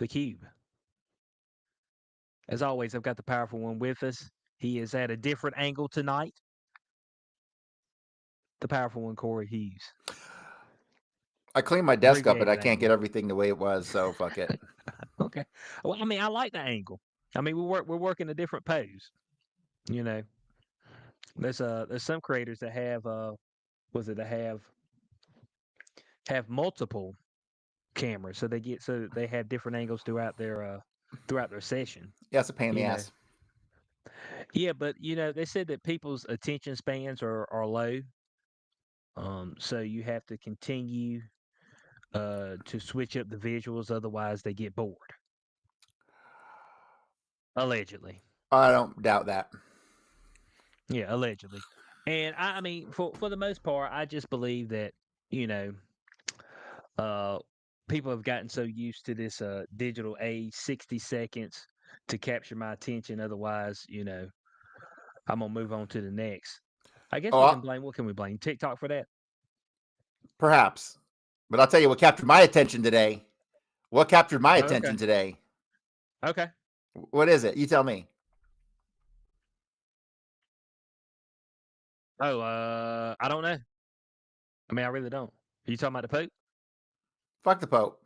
the cube. As always, I've got the powerful one with us. He is at a different angle tonight. The powerful one, Corey Hughes. I cleaned my desk up, but I Abbreviated can't get angle. everything the way it was, so fuck it. Okay. Well, I mean, I like the angle. I mean, we're working a different pose. You know, there's some creators that have was it to have multiple cameras, so they have different angles throughout their session. Yeah, it's a pain in the You know, ass. yeah, but they said that people's attention spans are low, so you have to continue to switch up the visuals, otherwise they get bored. Allegedly, I don't doubt that. yeah, allegedly, and I mean, for the most part, I just believe that you know, uh, people have gotten so used to this digital age, 60 seconds to capture my attention. Otherwise, I'm gonna move on to the next. I guess Oh, we can blame. What can we blame? TikTok for that? perhaps. But I'll tell you what captured my attention today. What captured my Oh, okay. attention today? Okay. What is it? You tell me. Oh, I don't know. I mean, I really don't. Are you talking about the Pope? Fuck the Pope.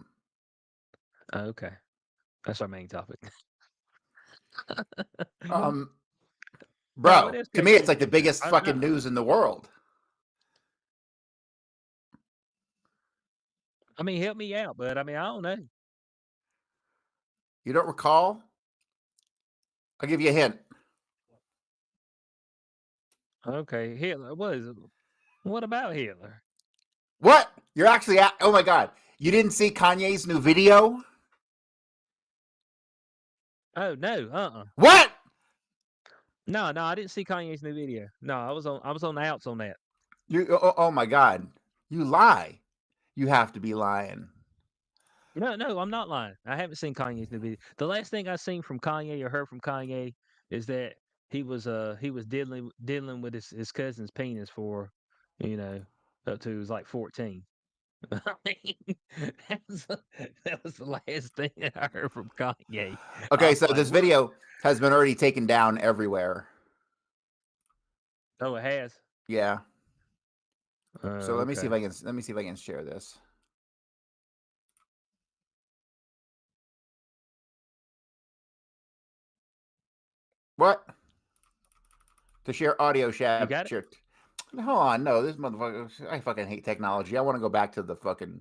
Oh, okay. That's our main topic. Um, What bro, else to got me, your it's like the attention? biggest fucking news in the world. I mean, help me out, but I mean, I don't know. You don't recall? I'll give you a hint. Okay, Hitler. What about Hitler? What? You're actually at, oh my God. You didn't see Kanye's new video? Oh no, What? no, no, I didn't see Kanye's new video. No, I was on the outs on that. Oh my God. You lie. You have to be lying. No, no, I'm not lying. I haven't seen Kanye's new video. The last thing I seen from Kanye or heard from Kanye is that he was diddling with his cousin's penis for, you know, up to he was like 14. I mean, that was the last thing that I heard from Kanye. I Okay, was so like, this what? video has been already taken down everywhere. Oh, it has. Yeah. So let me see if Okay. I can share this. What? To share audio You share. got it? Hold on, no, this motherfucker. I fucking hate technology. I want to go back to the fucking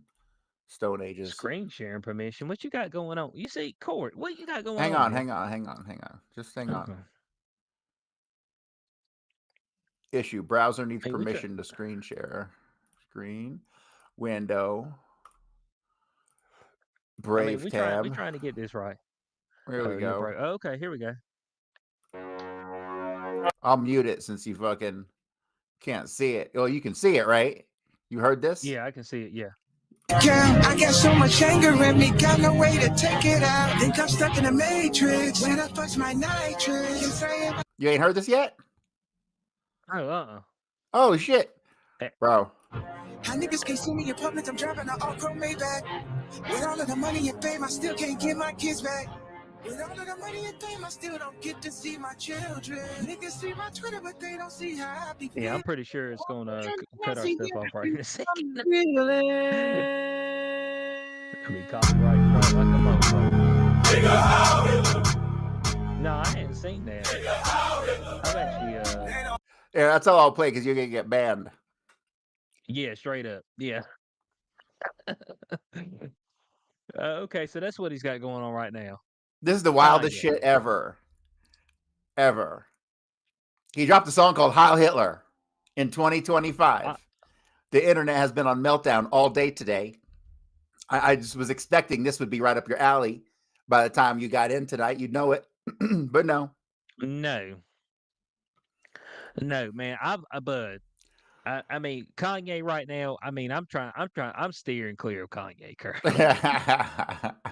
Stone Ages. Screen sharing permission. What you got going on? You see, Court, what you got going Hang on, on, man? hang on, hang on, hang on. Just hang on. Okay. Issue browser needs Hey, we try. permission to screen share. Screen window I mean, Brave we tab. trying to get this right. Here we Oh, you're go. bright. Oh, okay, here we go. I'll mute it since you fucking can't see it. Well, you can see it, right? You heard this? Yeah, I can see it. Yeah. Yeah, I got so much anger in me, got no way to take it out. Think I'm stuck in the matrix. When I touch my nitrous, You ain't heard this yet? Oh, Oh shit, Eh, bro. how niggas can't see me in public, I'm driving an all-chrome Maybach. With all of the money and fame, I still can't get my kids back. With all of the money and fame, I still don't get to see my children. Niggas see my Twitter, but they don't see how I be Yeah, I'm feeling. pretty sure it's gonna cut our See, stuff off right in a second. I'm feeling. I mean, copyright strike like a motherfucker. No, I hadn't seen that. I've actually, Yeah, that's all I'll play because you're gonna get banned. yeah, straight up, yeah. Okay, so that's what he's got going on right now. This is the wildest Kanye. shit ever. Ever. He dropped a song called Heil Hitler in 2025. The internet has been on meltdown all day today. I just was expecting this would be right up your alley. By the time you got in tonight, you'd know it. But no. No, no, man. Bud. I mean, Kanye right now. I mean, I'm steering clear of Kanye currently.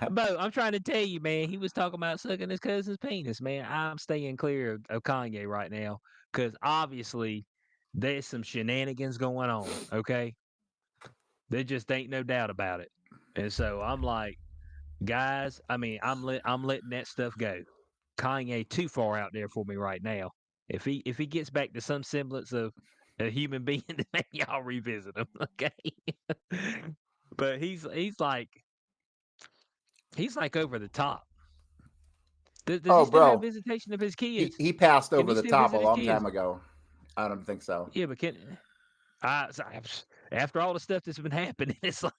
But I'm trying to tell you, man. He was talking about sucking his cousin's penis, man. I'm staying clear of Kanye right now because obviously there's some shenanigans going on. Okay, there just ain't no doubt about it. And so I'm like, guys. I mean, I'm letting that stuff go. Kanye too far out there for me right now. If he gets back to some semblance of a human being, then maybe I'll revisit him. Okay, but he's like over the top. Does he Oh, still have bro, visitation of his he kids? he passed Can over he the still top a visit his long kids? time ago. I don't think so. Yeah, but can after all the stuff that's been happening, it's like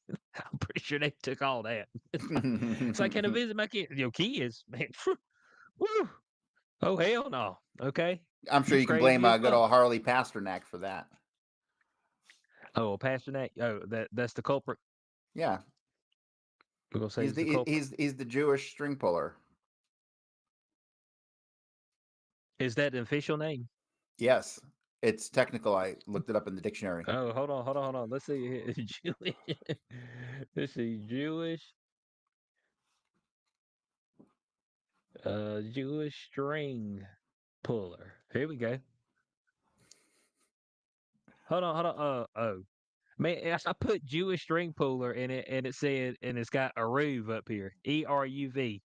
I'm pretty sure they took all that. It's like, can I visit my kids? Your kids, man. Woo. Oh hell no. Okay, I'm sure you you can blame crazy as good fuck. old Harley Pasternak for that. Oh, Pasternak. Oh, that's the culprit. Yeah, We're gonna say he's he's the the culprit. he's the Jewish string puller. Is that the official name? Yes, it's technical. I looked it up in the dictionary. Oh, hold on. Let's see. Jewish. Let's see. Jewish string puller. Here we go. Hold on. Oh, man, I put Jewish string puller in it, and it said, and it's got Eruv up here, ERUV,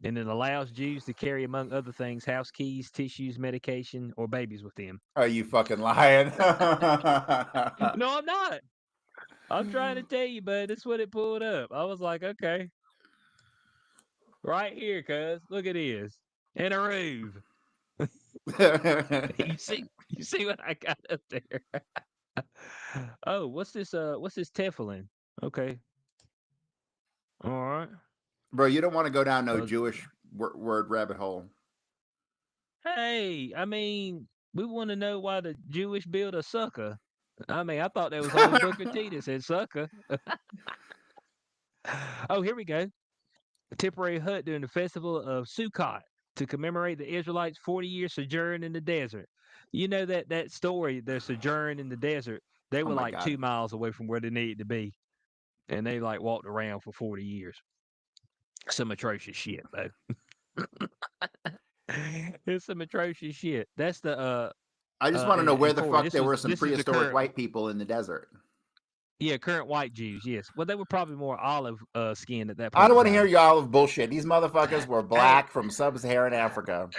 and it allows Jews to carry, among other things, house keys, tissues, medication, or babies with them. Are you fucking lying? No, I'm not. I'm trying to tell you, bud. That's what it pulled up. I was like, okay, right here, cuz. Look at this. And Eruv. You see what I got up there? Oh, what's this Teflon? Okay. All right. Bro, you don't want to go down no Uh, Jewish word rabbit hole. hey, I mean, we want to know why the Jewish build a sucker. I mean, I thought that was only Booker T that said sucker. Oh, here we go. A temporary hut during the festival of Sukkot to commemorate the Israelites' 40-year sojourn in the desert. You know that story, their sojourn in the desert. They Oh were my like god. 2 miles away from where they needed to be, and they like walked around for 40 years. Some atrocious shit, though. It's some atrocious shit. That's the I just want to know where and the Corey. fuck there were some This is the prehistoric current, white people in the desert. yeah, current white Jews. Yes, well, they were probably more olive skinned at that I point don't in want to hear time. you all of bullshit. These motherfuckers were Hey, black from sub-Saharan Africa.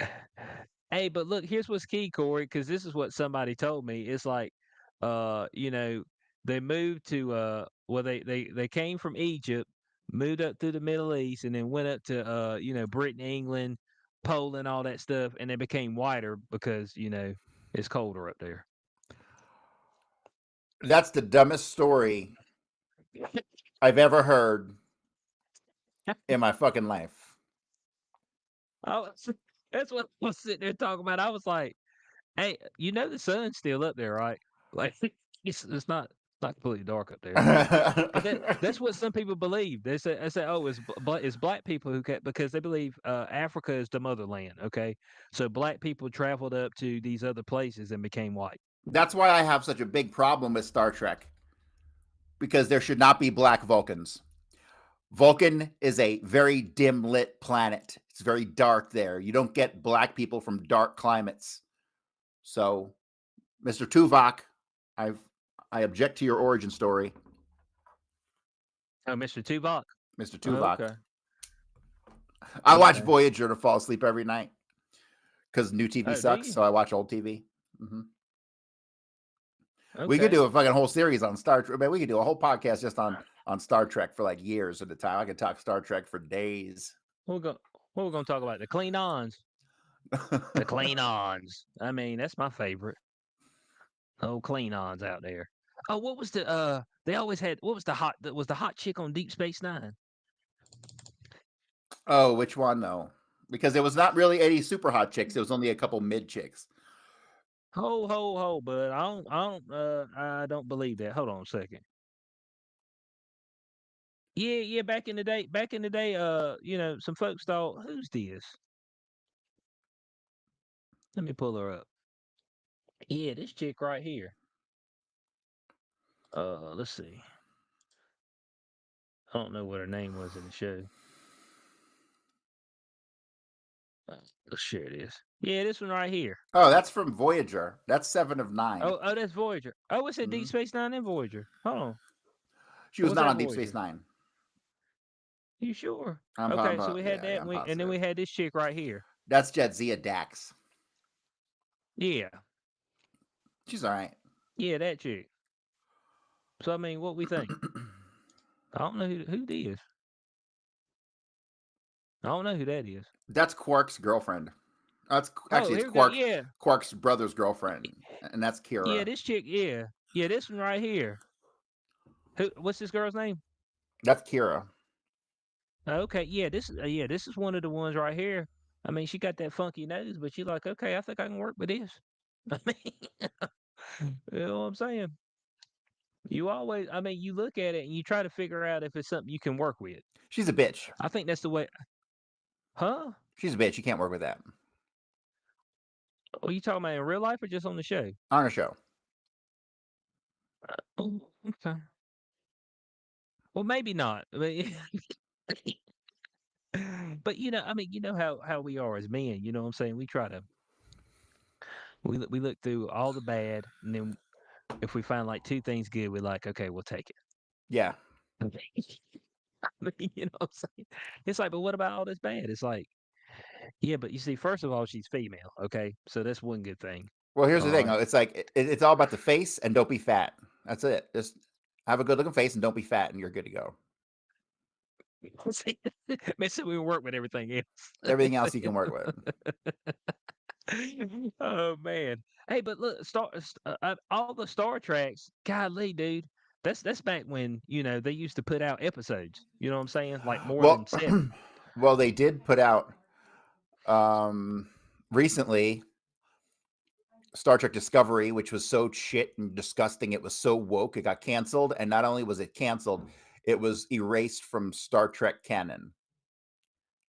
hey, but look, here's what's key, Corey, because this is what somebody told me. It's like, you know, they moved to well, they came from Egypt, moved up through the Middle East, and then went up to Britain, England, Poland, all that stuff, and they became whiter because it's colder up there. That's the dumbest story I've ever heard in my fucking life. I was, that's what I was sitting there talking about. I was like, "Hey, the sun's still up there, right? Like, it's not completely dark up there." But that's what some people believe. They say, oh, it's black people because they believe Africa is the motherland. Okay, so black people traveled up to these other places and became white. That's why I have such a big problem with Star Trek, because there should not be black Vulcans. Vulcan is a very dim lit planet. It's very dark there. You don't get black people from dark climates. So, Mr. Tuvok, I've I object to your origin story, Oh, Mr. Tuvok. Mr. Oh, Tuvok. okay, I watch okay, Voyager to fall asleep every night because new TV oh, do sucks, you? so I watch old TV. Mm-hmm. We could Okay, do a fucking whole series on Star Trek. Man, we could do a whole podcast just on Star Trek for like years at a time. I could talk Star Trek for days. we're going what we're gonna talk about, the Klingons. The Klingons. I mean, that's my favorite. Oh, Klingons out there. Oh, what was the they always had what was the hot chick on Deep Space Nine? Oh, which one though? Because it was not really any super hot chicks. It was only a couple mid chicks. Ho, bud. I don't believe that. Hold on a second. Yeah, back in the day, some folks thought, who's this? Let me pull her up. Yeah, this chick right here. Let's see. I don't know what her name was in the show. Sure it is. Yeah, this one right here. Oh, that's from Voyager. That's 7 of 9. Oh, that's Voyager. Oh, it's at Deep Mm-hmm. Space Nine and Voyager. Hold on. She was What's not that on Deep Space Voyager? Nine. You sure? I'm talking Okay, so about, we had yeah, that, I'm and then we positive. had this chick right here. That's Jadzia Dax. Yeah, She's all right. yeah, that chick. So I mean, what we think? I don't know who it is. I don't know who that is. That's Quark's girlfriend. That's Oh, actually it's here we go. Quark Yeah, Quark's brother's girlfriend, and that's yeah, Kira. this chick. Yeah, yeah, this one right here. Who? What's this girl's name? That's Kira. Okay, yeah, this is one of the ones right here. I mean, she got that funky nose, but you're like, okay, I think I can work with this. I mean, you know what I'm saying? You always, I mean, you look at it and you try to figure out if it's something you can work with. She's a bitch. I think that's the way, huh? She's a bitch. You can't work with that Are you talking about in real life or just on the show? on a show. Oh, okay. Well, maybe not. I mean, but I mean, you know how we are as men. You know what I'm saying? We try to we look through all the bad, and then if we find like two things good, we're like, okay, we'll take Yeah. it. I mean, you know what I'm saying? It's like, but what about all this bad? It's like, yeah, but you see, first of all, she's female. Okay, so that's one good thing. Well, here's the All thing. right. It's like it's all about the face and don't be fat. That's it. Just have a good looking face and don't be fat, and you're good to go. See, man, so we work with everything else. Everything So, else you can work with. oh man, hey, but look, all the Star Treks. Golly, dude, that's back when they used to put out episodes. You know what I'm saying? Like more than Well, 7. well, they did put out recently Star Trek Discovery, which was so shit and disgusting. It was so woke. It got canceled, and not only was it canceled, it was erased from Star Trek canon.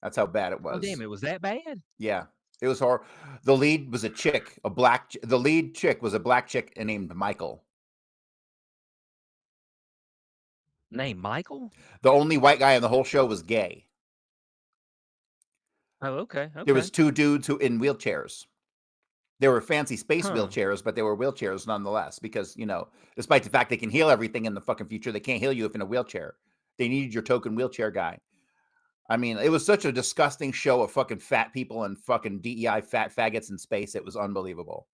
That's how bad it Oh damn, was. it was that bad? Yeah, it was horrible. The lead was a chick, a black. The lead chick was a black chick named Michael. Name Michael? The only white guy in the whole show was gay. Oh, okay, There was okay, two dudes who in wheelchairs. They were fancy space huh? wheelchairs, but they were wheelchairs nonetheless. Because despite the fact they can heal everything in the fucking future, they can't heal you if in a wheelchair. They needed your token wheelchair guy. I mean, it was such a disgusting show of fucking fat people and fucking DEI fat faggots in space. It was unbelievable.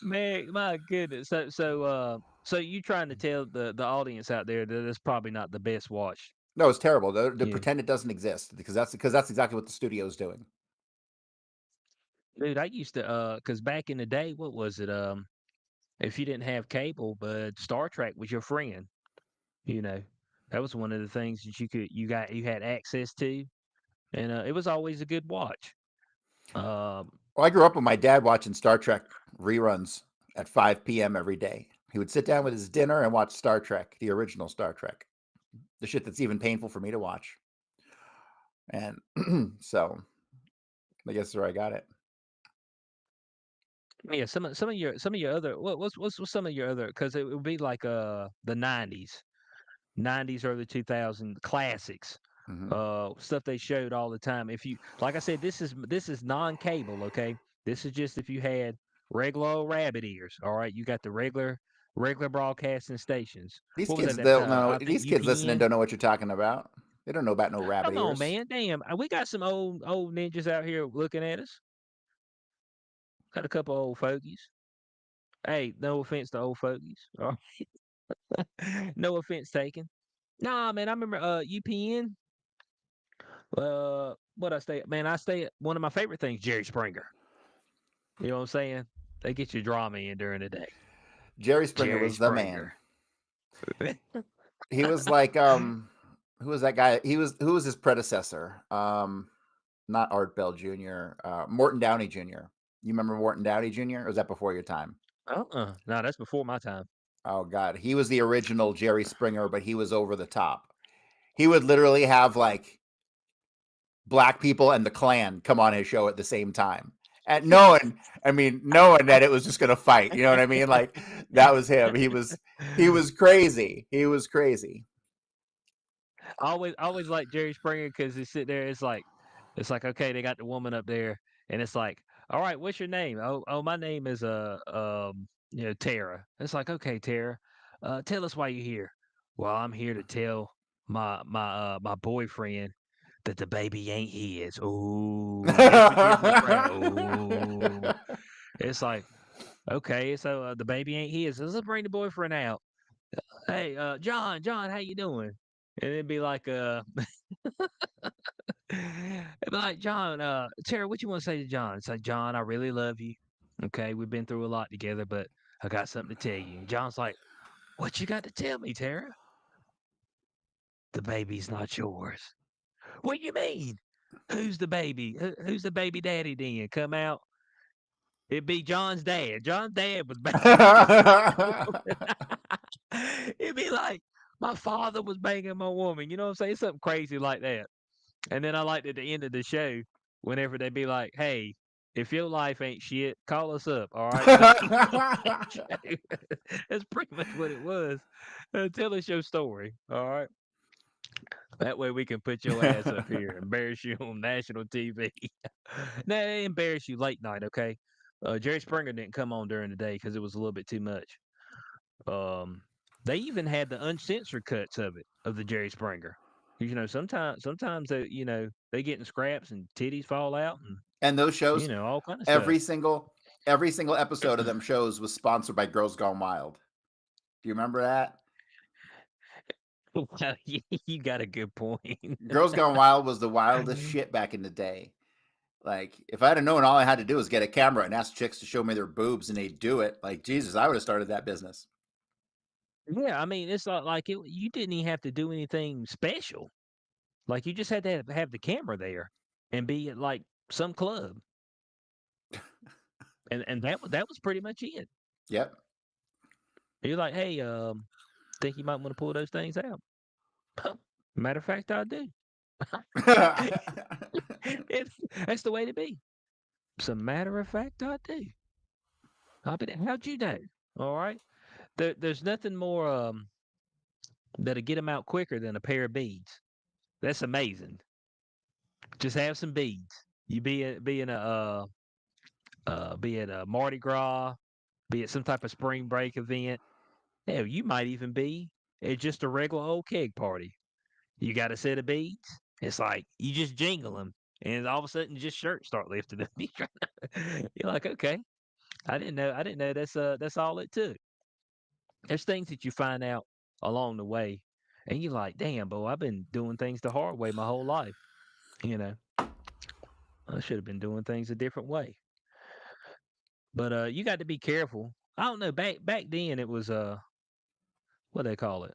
Man, my goodness. So you trying to tell the audience out there that it's probably not the best watch? No, it's terrible. The Yeah, pretend it doesn't exist because that's exactly what the studio is doing. dude, I used to because back in the day, what was it? If you didn't have cable, but Star Trek was your friend. You know, that was one of the things that you had access to, and it was always a good watch. Um, Well, I grew up with my dad watching Star Trek reruns at 5 p.m. every day. He would sit down with his dinner and watch Star Trek, the original Star Trek, the shit that's even painful for me to watch. And so I guess that's where I got it. yeah, some of your other what's some of your other because it would be like the '90s, early 2000 classics, Hmm. stuff they showed all the time. If you like I said, this is non-cable, okay? This is just if you had regular old rabbit ears. All right, you got the regular broadcasting stations. These What was kids that? don't know. I think These kids listening UPN. don't know what you're talking about. They don't know about no rabbit Come on, ears. man. Damn, we got some old ninjas out here looking at us. Got a couple old fogies. Hey, no offense to old fogies. No offense taken. Nah, man, I remember UPN. What I stay man, I stay one of my favorite things, Jerry Springer. You know what I'm saying? They get your drama in during the day. Jerry Springer Jerry was the man. Springer. He was like who was that guy? Who was his predecessor? Not Art Bell Jr. Morton Downey Jr. You remember Morton Downey Jr. Or was that before your time? No, that's before my time. Oh God, he was the original Jerry Springer, but he was over the top. He would literally have like black people and the Klan come on his show at the same time. And knowing that it was just gonna fight. You know what I mean? Like that was him. He was crazy. He was crazy. I always like Jerry Springer because he sit there. It's like okay, they got the woman up there, and it's like, all right, what's your name? Oh, my name is Tara. It's like, okay, Tara, tell us why you're here. Well, I'm here to tell my boyfriend that the baby ain't his. Ooh, guess what gives me credit? Ooh, it's like, okay, so the baby ain't his. Let's bring the boyfriend out. Hey, John, how you doing? And it'd be like, it'd be like, John, Tara, what you want to say to John? It's like, John, I really love you. Okay, we've been through a lot together, but I got something to tell you. And John's like, what you got to tell me, Tara? The baby's not yours. What do you mean? Who's the baby? Who's the baby daddy then? Come out. It'd be John's dad. John's dad was banging this woman. It'd be like, my father was banging my woman. You know what I'm saying? Something crazy like that. And then I liked at the end of the show, whenever they be like, hey, if your life ain't shit, call us up. All right. We'll keep you on that show. That's pretty much what it was. Tell us your story. All right. That way we can put your ass up here, embarrass you on national TV. Nah, they embarrass you late night, okay? Jerry Springer didn't come on during the day because it was a little bit too much. Um, they even had the uncensored cuts of it of the Jerry Springer. Sometimes they get in scraps and titties fall out and And those shows, all kind of stuff. every single every single episode of them shows was sponsored by Girls Gone Wild. Do you remember that? Well, you got a good point. Girls Gone Wild was the wildest shit back in the day. Like, if I'd have known all I had to do was get a camera and ask chicks to show me their boobs and they'd do it, like, Jesus, I would have started that business. Yeah, I mean, it's not like you didn't even have to do anything special. Like you just had to have the camera there and be at like some club, and that was pretty much it. Yep. You're like, hey, think you might want to pull those things out? Matter of fact, I do. That's the way to be. As a matter of fact, I do. How'd you know? All right. There's nothing more that'll get them out quicker than a pair of beads. That's amazing. Just have some beads. You be at a Mardi Gras, be at some type of spring break event. Hell, you might even be at just a regular old keg party. You got a set of beads. It's like you just jingle them, and all of a sudden, just shirts start lifting up. You're like, okay, I didn't know. I didn't know that's all it took. There's things that you find out along the way, and you're like, damn, boy, I've been doing things the hard way my whole life. You know, I should have been doing things a different way. But you got to be careful. I don't know. Back then, it was what they call it.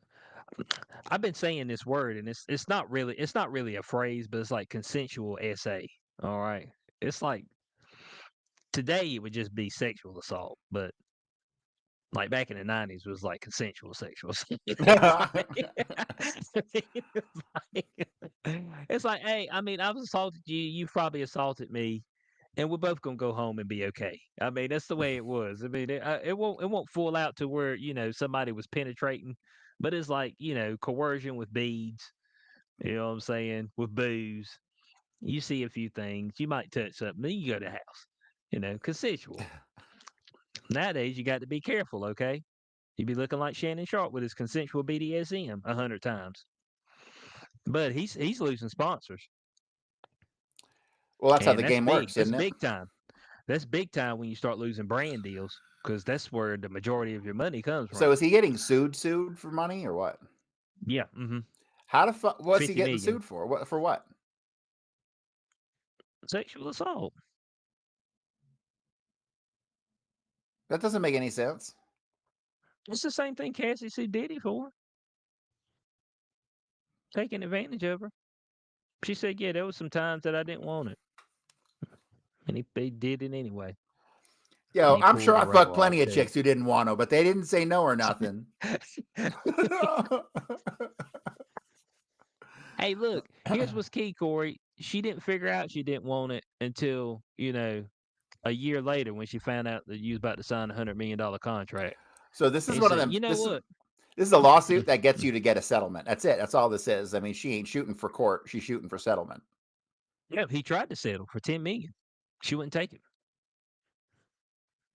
I've been saying this word, and it's not really a phrase, but it's like consensual SA. All right, it's like today it would just be sexual assault, but like back in the '90s was like consensual sexual assault. It's like, hey, I mean, I've assaulted you, you've probably assaulted me, and we're both gonna go home and be okay. I mean, that's the way it was. I mean, it won't full out to where somebody was penetrating, but it's like coercion with beads. You know what I'm saying? With booze, you see a few things, you might touch something, then you go to the house. Consensual. Nowadays, you got to be careful. Okay, you be looking like Shannon Sharp with his consensual BDSM 100 times, but he's losing sponsors, Well, that's how and the game works, that's isn't it? big time. That's big time when you start losing brand deals because that's where the majority of your money comes So from. is he getting sued for money or what? Yeah, mm-hmm. How the fuck? What's he 50 getting million sued for? What for? What? sexual assault. That doesn't make any sense. It's the same thing Cassie sued Diddy for, taking advantage of her. She said, "Yeah, there was some times that I didn't want it, and he did it anyway." And Yo, he I'm pulled sure the I rubber fucked off plenty of too. chicks who didn't want to, but they didn't say no or nothing. Hey, look, here's what's key, Corey. She didn't figure out she didn't want it until a year later when she found out that you was about to sign $100 million contract. So this is And one of said, them. you know what? This is a lawsuit that gets you to get a settlement. That's it. That's all this is. I mean, she ain't shooting for court. She's shooting for settlement. Yeah, he tried to settle for $10 million. She wouldn't take it.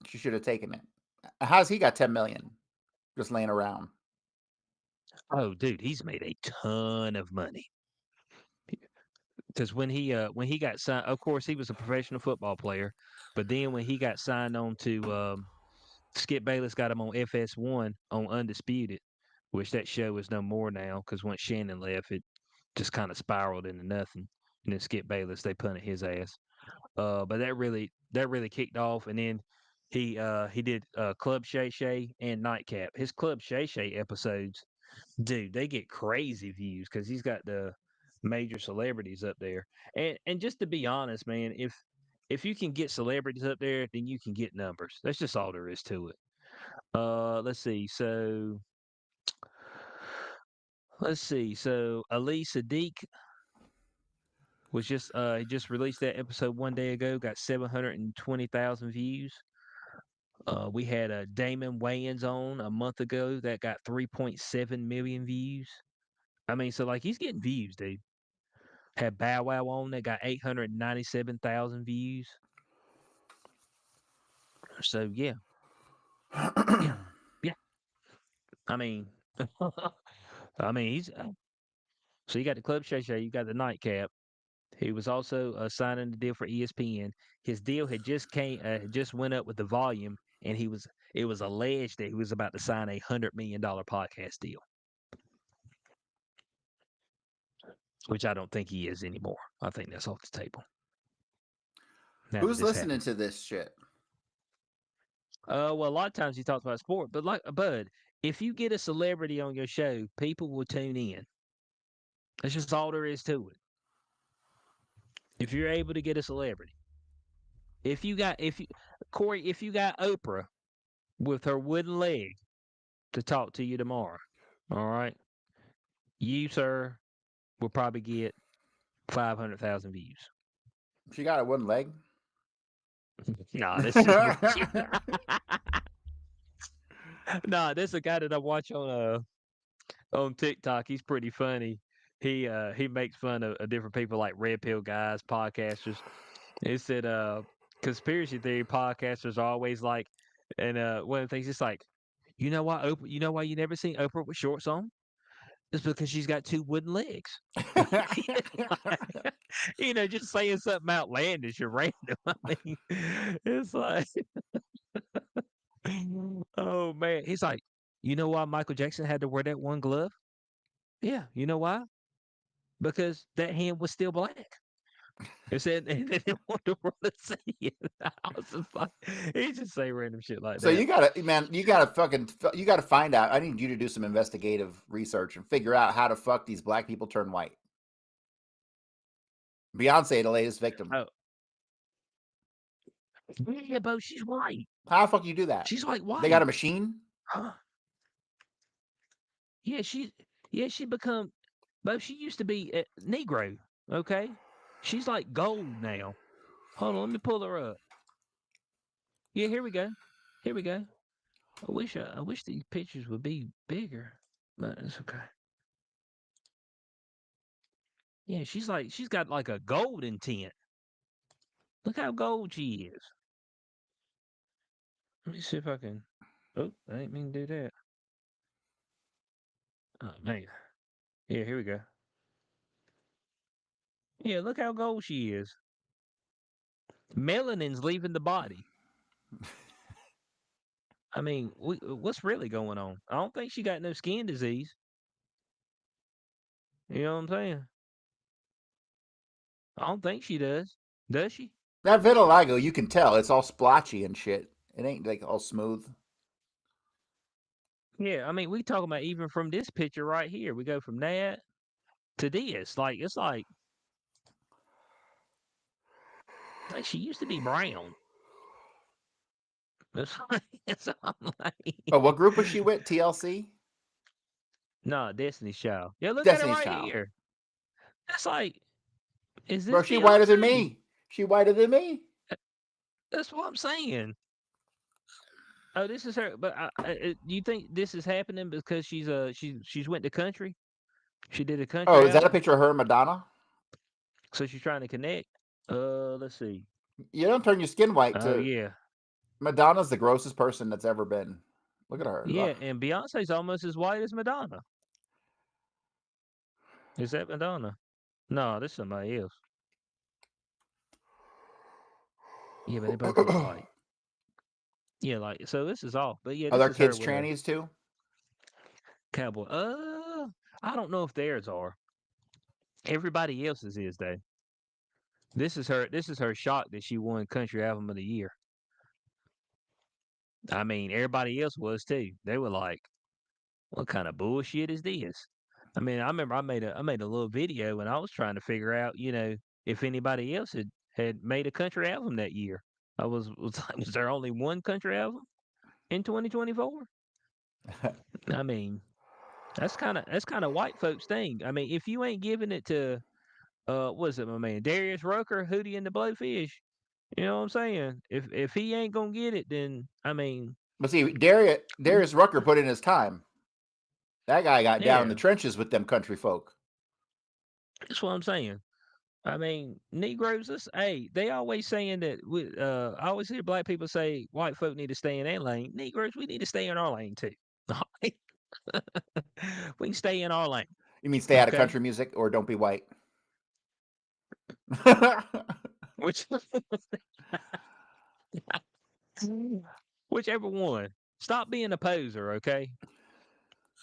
She should have taken it. How's he got 10 million just laying around? Oh, dude, he's made a ton of money. Because when he got signed, of course he was a professional football player, but then when he got signed on to Skip Bayless got him on FS1 on Undisputed, which that show is no more now because once Shannon left, it just kind of spiraled into nothing. And then Skip Bayless, they punted his ass. But that really kicked off, and then he did Club Shay Shay and Nightcap. His Club Shay Shay episodes, dude, they get crazy views because he's got the major celebrities up there. And just to be honest, man, if you can get celebrities up there, then you can get numbers. That's just all there is to it. Let's see. So let's see. So Ali Sadiq was just he just released that episode 1 day ago. Got 720,000 views. We had Damon Wayans on a month ago that got 3.7 million views. I mean, so like he's getting views, dude. Had Bow Wow on that got 897,000 views. So yeah, yeah. I mean, I mean he's so you got the Club Shay Shay, you got the Nightcap. He was also signing the deal for ESPN. His deal had just went up with the volume, and it was alleged that he was about to sign $100 million podcast deal, which I don't think he is anymore. I think that's off the table. Now that Who's this listening happened. to this shit? Well, a lot of times he talks about sport, but like Bud, if you get a celebrity on your show, people will tune in. That's just all there is to it. If you're able to get a celebrity, if you Corey, if you got Oprah with her wooden leg to talk to you tomorrow, all right, you sir will probably get 500,000 views. She got a wooden leg. Nah, this is nah. This is a guy that I watch on TikTok. He's pretty funny. He makes fun of different people like red pill guys, podcasters. He said conspiracy theory podcasters are always like, and one of the things it's like, you know why you never seen Oprah with shorts on? It's because she's got two wooden legs. Just saying something outlandish or random. I mean, it's like, oh man, he's like, you know why Michael Jackson had to wear that one glove? Yeah, you know why? Because that hand was still black. It said they didn't want the world to see it. I was just like, he just say random shit like So that. you gotta, man, you gotta find out. I need you to do some investigative research and figure out how the fuck these black people turn white. Beyonce, the latest victim. Oh, yeah, Bo, she's white. How the fuck you do that? She's like They got a white. machine. Huh? Yeah, she become, Bo, she used to be a Negro. Okay, she's like gold now. Hold on, let me pull her up. Yeah, here we go. Here we go. I wish these pictures would be bigger, but it's okay. Yeah, she's got like a golden tint. Look how gold she is. Let me see if I can. Oh, I didn't mean to do that. Oh man. Yeah, here we go. Yeah, look how gold she is. Melanin's leaving the body. I mean, what's really going on? I don't think she got no skin disease. You know what I'm saying? I don't think she does. Does she? That vitiligo, you can tell it's all splotchy and shit. It ain't like all smooth. Yeah, I mean, we talking about even from this picture right here. We go from that to this. Like like she used to be brown. It's like, it's I'm like, Oh, what group was she with? TLC? nah, Destiny's Child. Yeah, look at it Destiny's right Child. here. It's like, is Bro, this she whiter than Beyonce? me. She whiter than me. That's what I'm saying. Oh, this is her. But do you think this is happening because she's went to country? She did a Oh, country is that a album, picture of her and Madonna? so she's trying to connect. Let's see. You don't turn your skin white Oh to yeah, Madonna's the grossest person that's ever been. Look at her. Ugh. Yeah, and Beyonce's almost as white as Madonna. Is that Madonna? No, this is somebody else. Yeah, but they both look white. Yeah, like so. This is off, but yeah, Are this there is her kids with a trannies too? cowboy. I don't know if theirs are. Everybody else's is though. This is her. This is her shock that she won Country Album of the Year. I mean, everybody else was too. They were like, "What kind of bullshit is this?" I mean, I remember I made a little video and I was trying to figure out, if anybody else had made a country album that year. I was like, was there only one country album in 2024? I mean, that's kind of white folks thing. I mean, if you ain't giving it to what is it, my man, Darius Rucker, Hootie and the Blowfish, you know what I'm saying? If he ain't gonna get it, then I mean, But see, mm, Darius Rucker put in his time. That guy got down in the yeah, trenches with them country folk. that's what I'm saying. I mean, Negroes, hey, they always saying that I always hear black people say white folk need to stay in their lane. Negroes, we need to stay in our lane too. We can stay in our lane. You mean stay out of Okay. country music or don't be white? Which whichever one. Stop being a poser, okay?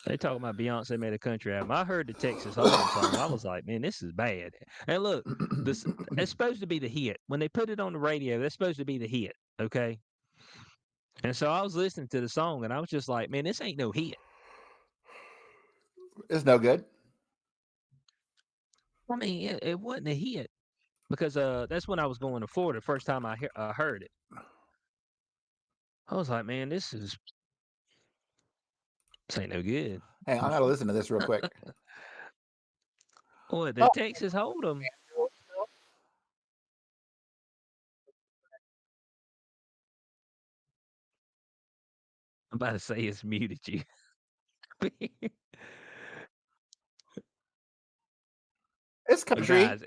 They talking about Beyonce made a country album. I heard the Texas Hold'em song. I was like, man, this is bad. And look, this it's supposed to be the hit. When they put it on the radio, that's supposed to be the hit. Okay. And so I was listening to the song and I was just like, man, this ain't no hit. It's no good. I mean, it wasn't a hit because that's when I was going to Florida. The first time I heard it, I was like, man, this ain't no good. Hang on, I gotta listen to this real quick. Boy, the Oh, Texas Hold'em. I'm about to say it's muted you. it's But country. guys,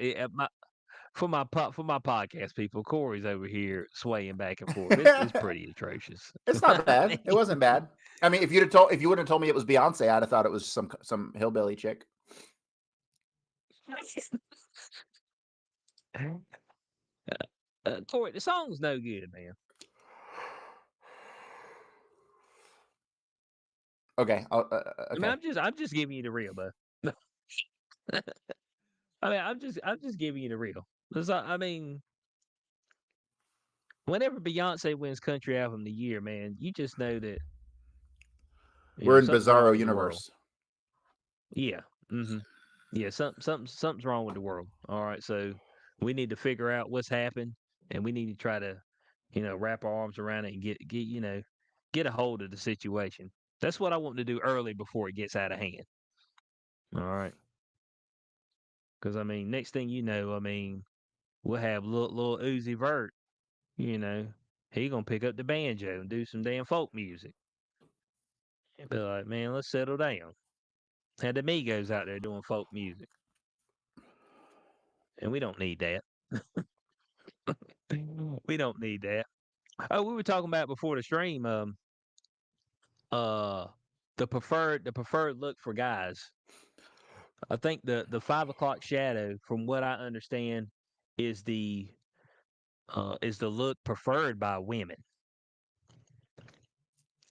for my podcast people, Corey's over here swaying back and forth. It's pretty atrocious. It's not I bad. It mean, wasn't bad. I mean, if you wouldn't have told me it was Beyonce, I'd have thought it was some hillbilly chick. Corey, the song's no good, man. Okay. I mean, Okay. I'm just giving you the real, bud. I mean, I'm just giving you the real. 'Cause I mean, whenever Beyonce wins Country Album of the Year, man, you just know that We're in something's wrong Bizarro with the world. universe. Yeah. Mm-hmm. Yeah. Something's wrong with the world. All right. So we need to figure out what's happened, and we need to try to, wrap our arms around it and get a hold of the situation. That's what I want to do early before it gets out of hand. All right. Because I mean, next thing you know, I mean, we'll have little Uzi Vert. You know, he gonna pick up the banjo and do some damn folk music. And be like, man, let's settle down. Had the Migos out there doing folk music, and we don't need that. We don't need that. Oh, we were talking about before the stream. Uh, the preferred look for guys. I think the 5 o'clock shadow, from what I understand, is the look preferred by women.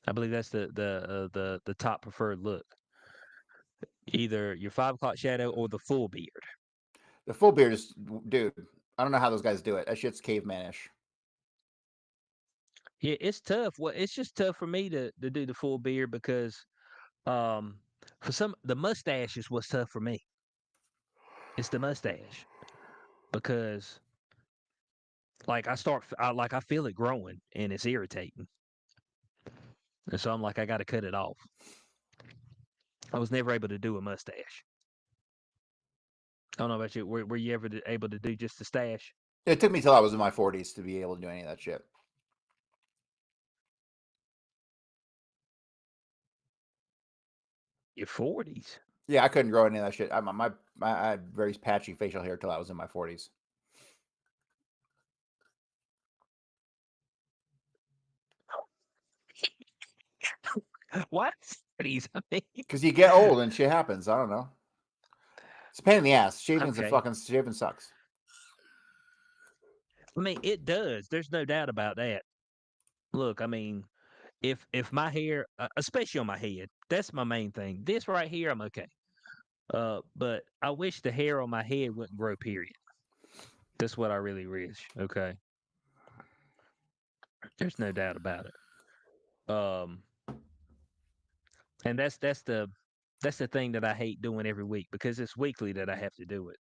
I believe that's the top preferred look. Either your 5 o'clock shadow or the full beard. The full beard is, dude. I don't know how those guys do it. That shit's cavemanish. Yeah, it's tough. Well, it's just tough for me to do the full beard because um for some the mustache is what's tough for me. It's the mustache because like I feel it growing and it's irritating, and so I'm like I got to cut it off. I was never able to do a mustache. I don't know about you. Were you ever able to do just a stash? It took me till I was in my 40s to be able to do any of that shit. Your 40s. Yeah, I couldn't grow any of that shit. I had very patchy facial hair till I was in my 40s. What? 30s? I mean, Because you get old and shit happens. I don't know. It's a pain in the ass. Shaving okay. sucks. I mean, it does. There's no doubt about that. Look, I mean, if my hair, especially on my head, that's my main thing. This right here, I'm okay. But I wish the hair on my head wouldn't grow. Period. That's what I really wish. Okay, there's no doubt about it. And that's the thing that I hate doing every week because it's weekly that I have to do it.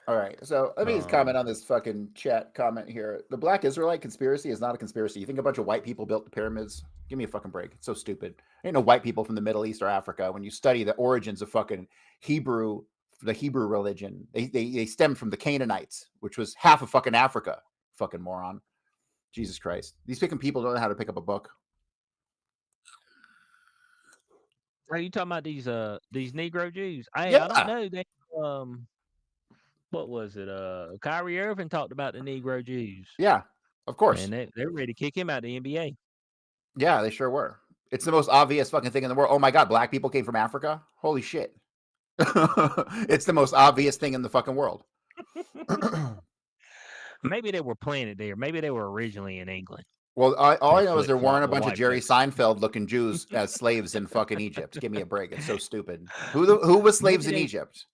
All right. So let me just comment Um, on this fucking chat comment here. The Black Israelite conspiracy is not a conspiracy. You think a bunch of white people built the pyramids? Give me a fucking break. It's so stupid. Ain't no white people from the Middle East or Africa. When you study the origins of fucking Hebrew, the Hebrew religion, they stem from the Canaanites, which was half of fucking Africa. Fucking moron. Jesus Christ. These fucking people don't know how to pick up a book. are you talking about these Negro Jews? Hey, I don't Yeah. know. They what was it? Kyrie Irving talked about the Negro Jews, Yeah. Of course. and they're ready to kick him out of the NBA. Yeah, they sure were. It's the most obvious fucking thing in the world. Oh my God, black people came from Africa? Holy shit. It's the most obvious thing in the fucking world. Maybe they were planted there. Maybe they were originally in England. Well, all They I know is flip there weren't flop a with bunch of white Jerry folks. Seinfeld looking Jews as slaves in fucking Egypt. Give me a break. It's so stupid. Who was slaves Maybe in they Egypt?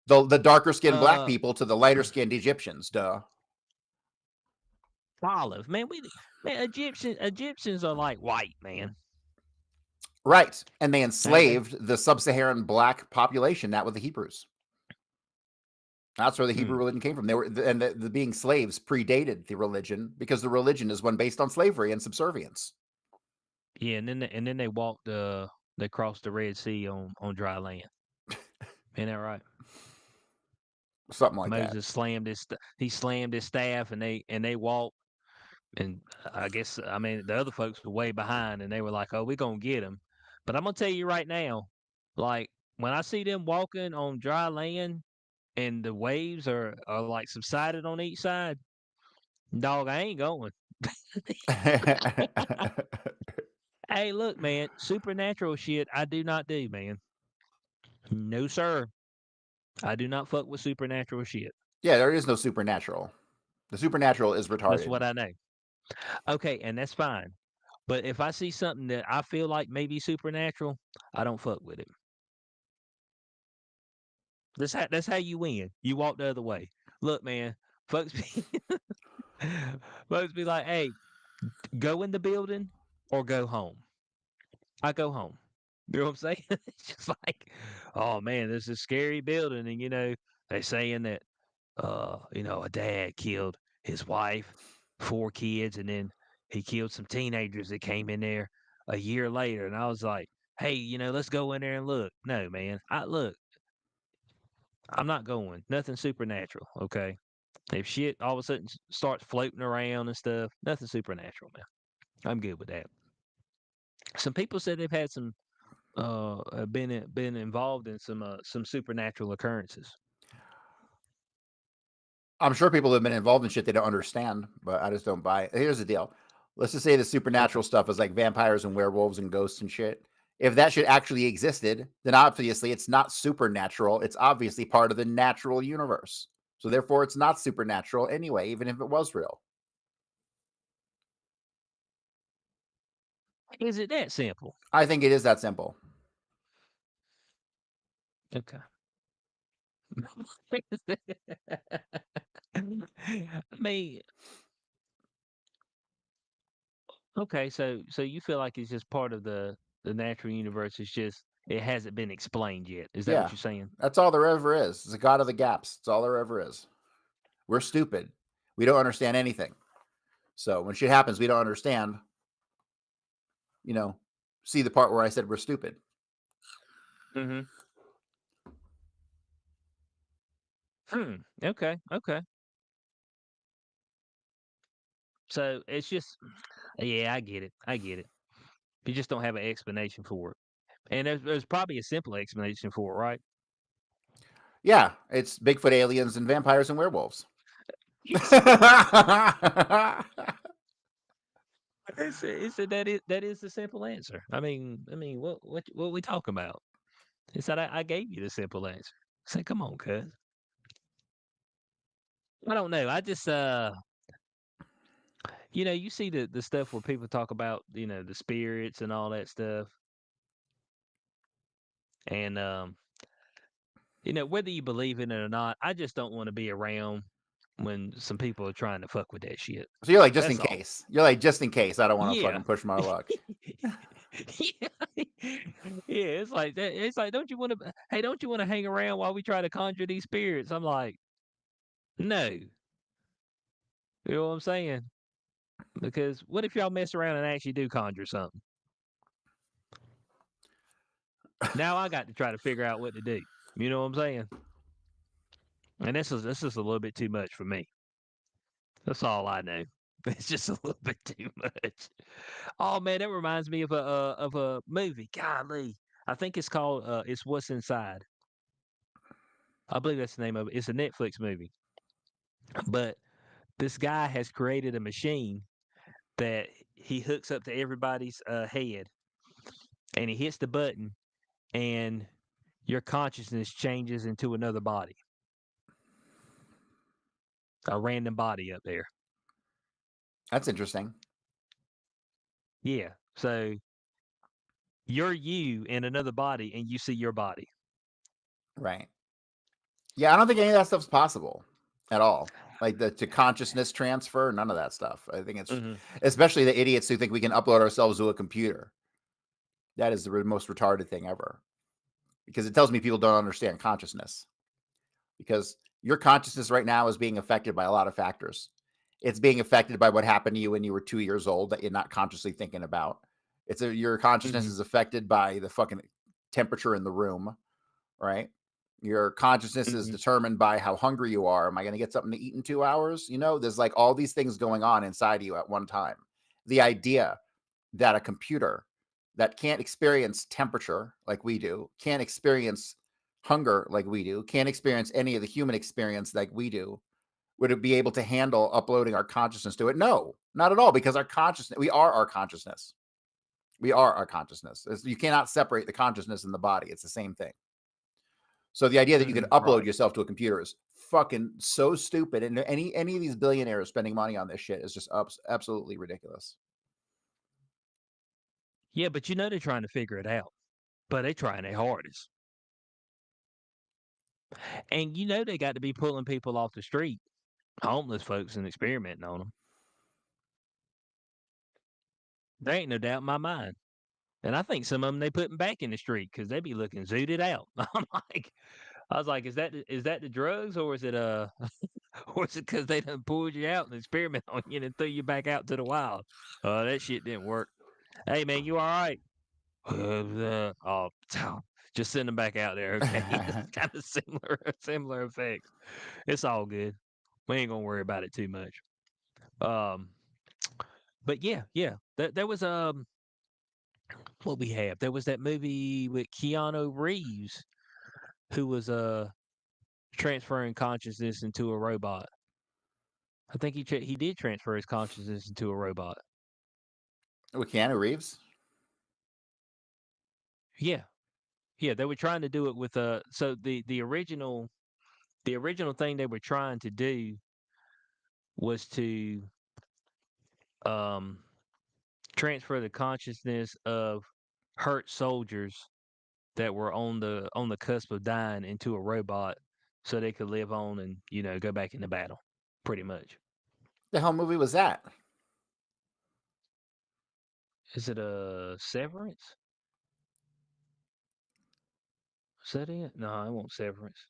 The darker skinned black uh people to the lighter skinned Egyptians. Duh. olive. Man, Egyptians are like white, man. Right. And they They enslaved the sub Saharan black population, not with the Hebrews. That's where the Hebrew hmm. religion came from. They were, and the being slaves predated the religion because the religion is one based on slavery and subservience. Yeah, and then they walked they crossed the Red Sea on dry land. Ain't that right? Something like that. Moses he slammed his staff and they walked and I guess I mean the other folks were way behind and they were like, "Oh, we're going to get him." But I'm going to tell you right now, like when I see them walking on dry land and the waves are like subsided on each side, dog, I ain't going. Hey, look, man, supernatural shit I do not do, man. No, sir. I do not fuck with supernatural shit. Yeah, there is no supernatural. The supernatural is That's retarded. what I know. Okay, and that's fine. But if I see something that I feel like may be supernatural, I don't fuck with it. That's how you win. You walk the other way. Look, man, folks be folks be like, "Hey, go in the building or go home." I go home. You know what I'm saying? It's just like, oh man, this is a scary building, and they saying that a dad killed his wife, 4 kids, and then he killed some teenagers that came in there a year later. And I was like, hey, let's go in there and look. No, man. I'm not going. Nothing supernatural. Okay. If shit all of a sudden starts floating around and stuff, nothing supernatural, man. I'm good with that. Some people said they've had been involved in some supernatural occurrences. I'm sure people have been involved in shit they don't understand, but I just don't buy it. Here's the deal. Let's just say the Okay. supernatural stuff is like vampires and werewolves and ghosts and shit. If that shit actually existed, then obviously it's not supernatural. It's obviously part of the natural universe. So therefore it's not supernatural anyway, even if it was real. Is it that simple? I think it is that simple. Okay. I mean, okay, so you feel like it's just part of the natural universe. It's just it hasn't been explained yet. Is that what Yeah. you're saying? That's all there ever is. It's a god of the gaps. That's all there ever is. We're stupid. We don't understand anything. So when shit happens, we don't understand, you know, see the part where I said we're stupid. Mm-hmm. Okay. Okay. So it's just, yeah, I get it. I get it. You just don't have an explanation for it, and there's probably a simple explanation for it, right? Yeah, it's Bigfoot aliens and vampires and werewolves. Yes. He said that is the simple answer. I mean, what we talking about? He said I gave you the simple answer. I said, come on, cuz. I don't know. I just you see the stuff where people talk about, the spirits and all that stuff. And whether you believe in it or not, I just don't want to be around when some people are trying to fuck with that shit. So you're like, just in That's all. case. You're like, just in case. I don't want to Yeah. fucking push my luck. Yeah. Yeah, it's like that. It's like, hey, don't you want to hang around while we try to conjure these spirits? I'm like, no. You know what I'm saying? Because what if y'all mess around and actually do conjure something? Now I got to try to figure out what to do. You know what I'm saying? And this is a little bit too much for me. That's all I know. It's just a little bit too much. Oh man, that reminds me of a movie. Golly, I think it's called it's What's Inside. I believe that's the name of it. It's a Netflix movie. But this guy has created a machine that he hooks up to everybody's head, and he hits the button, and your consciousness changes into another body, a random body up there. That's interesting. Yeah. So you're you in another body, and you see your body. Right. Yeah, I don't think any of that stuff's possible at all. Like the to consciousness transfer, none of that stuff. I think it's Hmm. especially the idiots who think we can upload ourselves to a computer. That is the most retarded thing ever. Because it tells me people don't understand consciousness. Because your consciousness right now is being affected by a lot of factors. It's being affected by what happened to you when you were 2 years old that you're not consciously thinking about. Your consciousness Hmm. is affected by the fucking temperature in the room, right? Your consciousness is Hmm. determined by how hungry you are. Am I going to get something to eat in 2 hours? There's like all these things going on inside of you at one time. The idea that a computer that can't experience temperature like we do, can't experience hunger like we do, can't experience any of the human experience like we do, would it be able to handle uploading our consciousness to it? No, not at all, because our consciousness, we are our consciousness. We are our consciousness. You cannot separate the consciousness and the body. It's the same thing. So the idea that you could upload Right. yourself to a computer is fucking so stupid. And any of these billionaires spending money on this shit is just absolutely ridiculous. Yeah, but they're trying to figure it out, but they trying their hardest. And they got to be pulling people off the street, homeless folks, and experimenting on them. There ain't no doubt in my mind. And I think some of them they putting back in the street because they be looking zooted out. I was like, is that the drugs, or is it or is it because they done pulled you out and experiment on you and threw you back out to the wild? That shit didn't work. Hey man, you all right? Oh, just send them back out there, okay? It's kind of similar effects. It's all good. We ain't gonna worry about it too much. Um, but yeah, yeah. There was what we have. There was that movie with Keanu Reeves who was transferring consciousness into a robot. I think he did transfer his consciousness into a robot. With Keanu Reeves? Yeah, yeah. They were trying to do it with so the original thing they were trying to do was to um transfer the consciousness of hurt soldiers that were on the cusp of dying into a robot so they could live on and go back into battle, pretty much. The hell movie was that? Is it a Severance? Is that it? No, it won't Severance.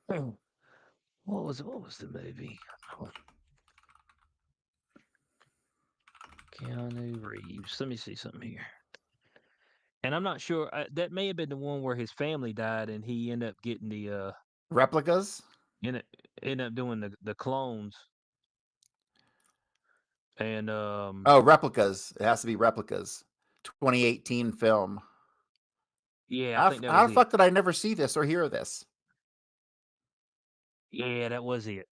Oh, what was the movie? Keanu Reeves. Let me see something here. And I'm not sure. That may have been the one where his family died, and he ended up getting Replicas? ended, ended up doing the clones. And Oh, Replicas. It has to be Replicas. 2018 film. yeah, I How, think that how was the it. fuck did I never see this or hear of this? Yeah, that was it.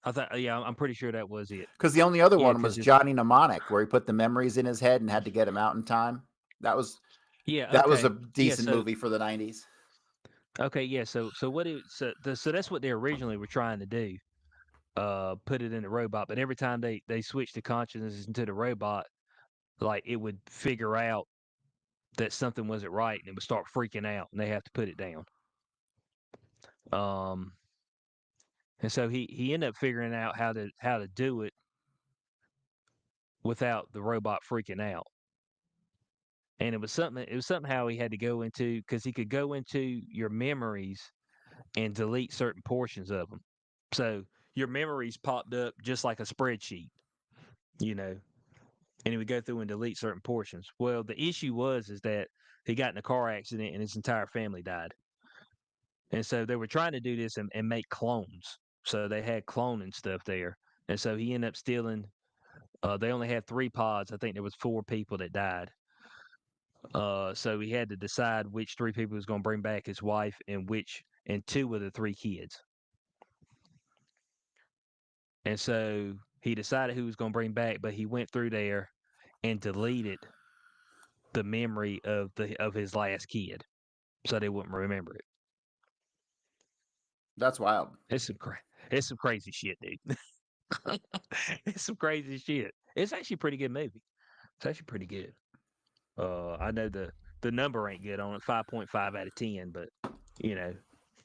I thought, yeah, I'm pretty sure that was it. Because the only other Yeah, one because was it's Johnny Mnemonic, where he put the memories in his head and had to get him out in time. That was yeah, that was a okay, yeah. decent movie for the 90s. Okay, yeah. So what it so that's what they originally were trying to do. Put it in the robot, but every time they switched the consciousness into the robot, like it would figure out that something wasn't right and it would start freaking out, and they have to put it down. Um, and so he ended up figuring out how to do it without the robot freaking out. And it was something how he had to go into because he could go into your memories and delete certain portions of them. So your memories popped up just like a spreadsheet, you know, and he would go through and delete certain portions. Well, the issue was is that he got in a car accident and his entire family died. And so they were trying to do this and make clones. So they had cloning stuff there. And so he ended up stealing. They only had 3 pods. I think there was 4 people that died. So he had to decide which 3 people he was going to bring back, his wife and 2 of the 3 kids. And so he decided who he was going to bring back, but he went through there and deleted the memory of his last kid, so they wouldn't remember it. That's wild. It's some cra- it's some crazy shit, dude. It's some crazy shit. It's actually a pretty good movie. It's actually pretty good. I know the number ain't good on it, 5.5 out of 10, but you know,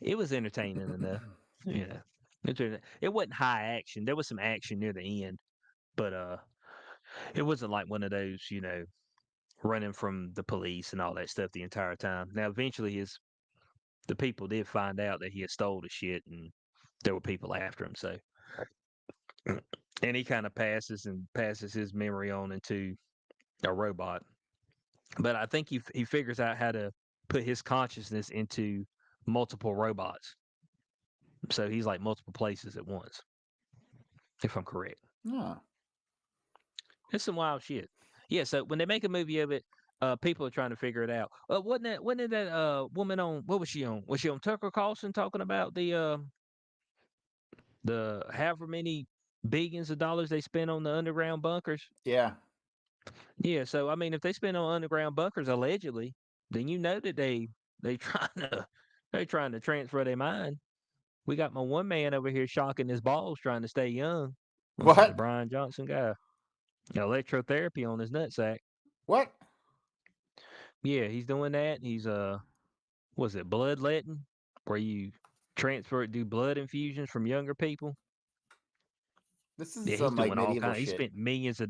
it was entertaining enough. You know, it wasn't high action. There was some action near the end, but it wasn't like one of those, running from the police and all that stuff the entire time. Now, eventually, the people did find out that he had stole the shit, and there were people after him. So, and he kind of passes his memory on into a robot. But I think he figures out how to put his consciousness into multiple robots. So he's like multiple places at once, if I'm correct. Yeah. It's some wild shit. Yeah. So when they make a movie of it, people are trying to figure it out. Wasn't that woman on? What was she on? Was she on Tucker Carlson talking about the however many billions of dollars they spent on the underground bunkers? Yeah. Yeah. So I mean, if they spend on underground bunkers allegedly, then you know that they trying to they trying to transfer their mind. We got my one man over here shocking his balls trying to stay young. What's that? The What? Brian Johnson guy. Electrotherapy on his nutsack. What? Yeah, he's doing that. He's was it bloodletting, where you do blood infusions from younger people. This is Yeah, he's some like doing all medieval kind. He shit. spent millions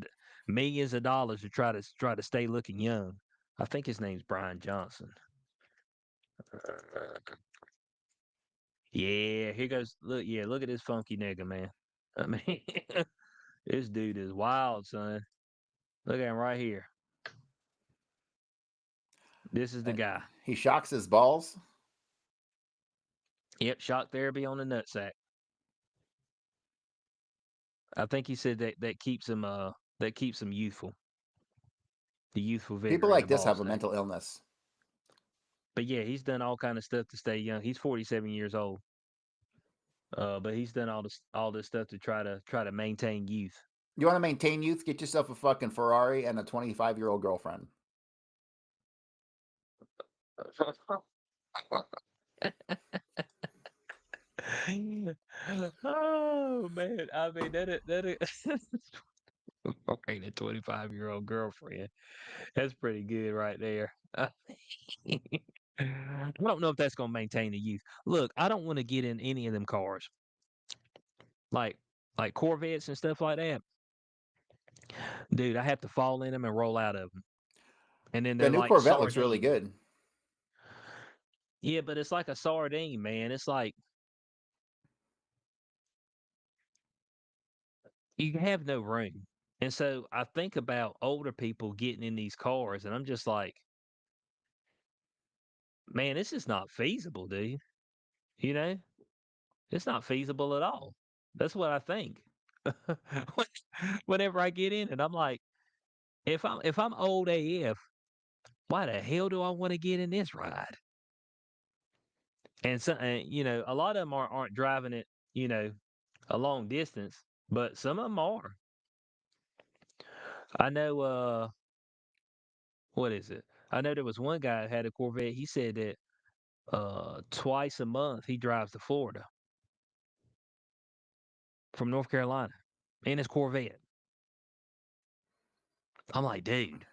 of dollars to try to stay looking young. I think his name's Brian Johnson. Yeah, here goes. Look, yeah, look at this funky nigga, man. I mean, this dude is wild, son. Look at him right here. This is the And guy. he shocks his balls. Yep, shock therapy on the nutsack. I think he said that keeps him youthful, the youthful People vigor in the like this ball have a sack. mental illness. But yeah, he's done all kind of stuff to stay young. He's 47 years old. But he's done all this stuff to try to maintain youth. You want to maintain youth? Get yourself a fucking Ferrari and a 25-year-old girlfriend. Oh man, I mean okay, the 25-year-old girlfriend. That's pretty good right there. I don't know if that's gonna maintain the youth. Look, I don't want to get in any of them cars, like like Corvettes and stuff like that. Dude, I have to fall in them and roll out of them, and then The they're new like Corvette looks really sardines. good. Yeah, but it's like a sardine, man. It's like you have no room. And so I think about older people getting in these cars, and I'm just like, man, this is not feasible, dude. You know, it's not feasible at all. That's what I think. Whenever I get in it, I'm like, if I'm old AF, why the hell do I want to get in this ride? And so, a lot of them aren't driving it, you know, a long distance, but some of them are. I know. What is it? I know there was one guy who had a Corvette. He said that twice a month he drives to Florida from North Carolina in his Corvette. I'm like, dude,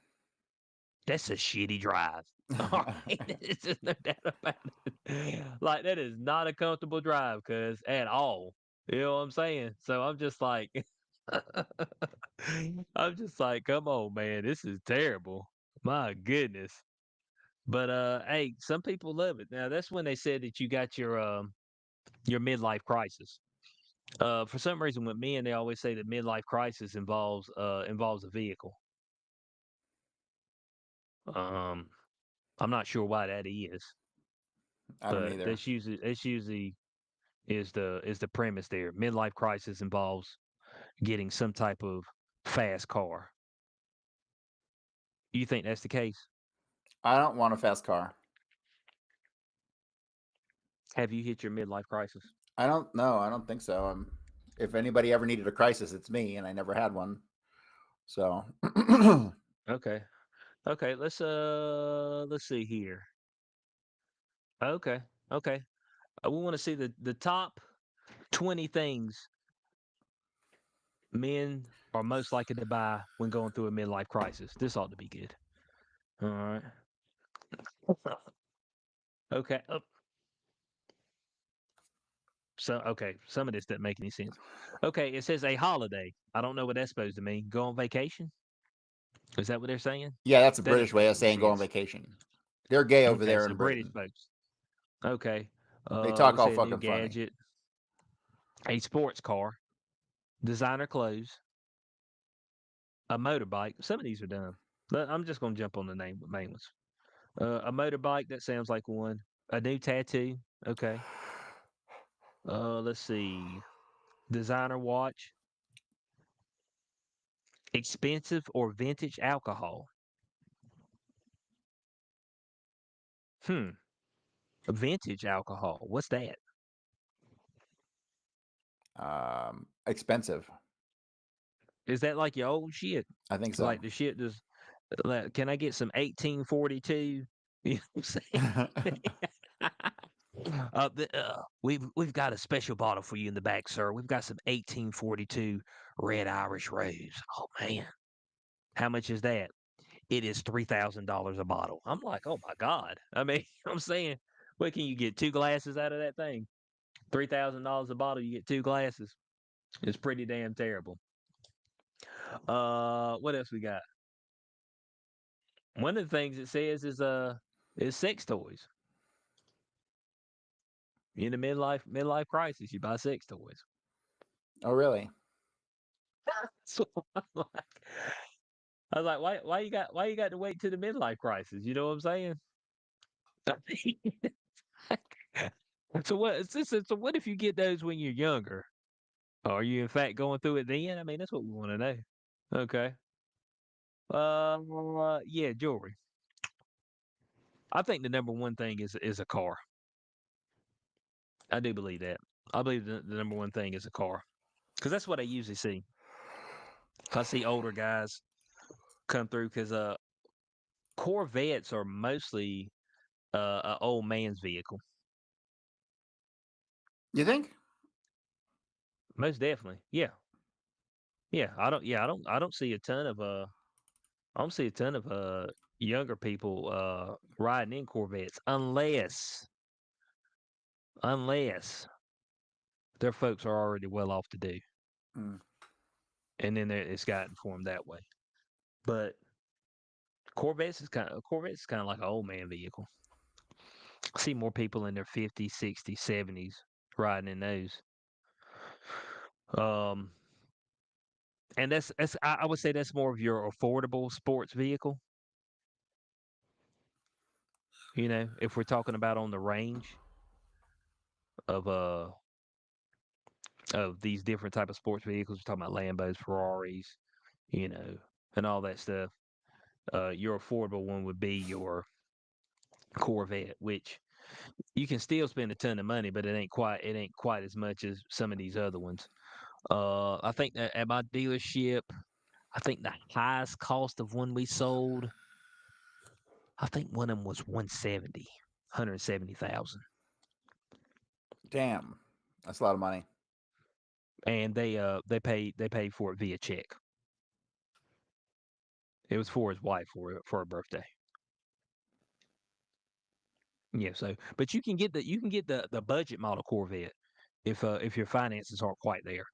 that's a shitty drive. All right, there's just no doubt about it. Like that is not a comfortable drive, cause at all. You know what I'm saying? So I'm just like, I'm just like, come on, man, this is terrible. My goodness. But hey, some people love it. Now that's when they said that you got your midlife crisis. For some reason, with men, they always say that midlife crisis involves a vehicle. Um, I'm not sure why that is, I don't but either. that's usually is the premise there. Midlife crisis involves getting some type of fast car. You think that's the case? I don't want a fast car. Have you hit your midlife crisis? I don't know. I don't think so. If anybody ever needed a crisis, it's me, and I never had one. So, Okay. Okay, let's see here. Okay. Okay. We want to see the top 20 things men are most likely to buy when going through a midlife crisis. This ought to be good. All right. Okay. Okay, some of this doesn't make any sense. Okay, it says a holiday. I don't know what that's supposed to mean. Go on vacation? Is that what they're saying? yeah, that's a That British doesn't way make of any saying go on sense. vacation. They're gay over Okay, there so in British Britain. folks. Okay. They talk We all say a new fucking funny. gadget, a sports car, designer clothes, a motorbike. Some of these are dumb. But I'm just gonna jump on the main ones. A motorbike, that sounds like one. A new tattoo. Okay. Let's see. Designer watch. Expensive or vintage alcohol. Hmm. Vintage alcohol. What's that? Expensive. Is that like your old shit? I think so. Like the shit just like, can I get some 1842? You know what I'm saying? We've got a special bottle for you in the back, sir. We've got some 1842 Red Irish Rose. Oh man, how much is that? It is $3,000 a bottle. I'm like, oh my god. I mean, I'm saying, what can you get? Two glasses out of that thing? $3,000 a bottle. You get two glasses. It's pretty damn terrible. What else we got? One of the things it says is sex toys. In the midlife crisis, you buy sex toys. Oh, really? So I'm like, I was like, why you got to wait to the midlife crisis? You know what I'm saying? I mean, so so what if you get those when you're younger? Are you in fact going through it then? I mean, that's what we want to know. Okay. Yeah, jewelry. I think the number one thing is a car. I do believe that. I believe the number one thing is a car because that's what I usually see. I see older guys come through because Corvettes are mostly a old man's vehicle. You think? Most definitely. Yeah. Yeah. I don't see a ton of I don't see a ton of younger people riding in Corvettes unless their folks are already well off to do. Mm. And then it's gotten for them that way. But Corvettes is kind of like an old man vehicle. I see more people in their 50s, 60s, 70s riding in those. Um and that's I would say that's more of your affordable sports vehicle, if we're talking about on the range of these different type of sports vehicles, we're talking about Lambos, Ferraris, you know, and all that stuff. Your affordable one would be your Corvette, which you can still spend a ton of money, but it ain't quite as much as some of these other ones. I think that at my dealership, I think the highest cost of one we sold, I think one of them was 170,000, Damn, that's a lot of money. and they paid for it via check. It was for his wife for her birthday. Yeah, so but you can get the budget model Corvette if your finances aren't quite there.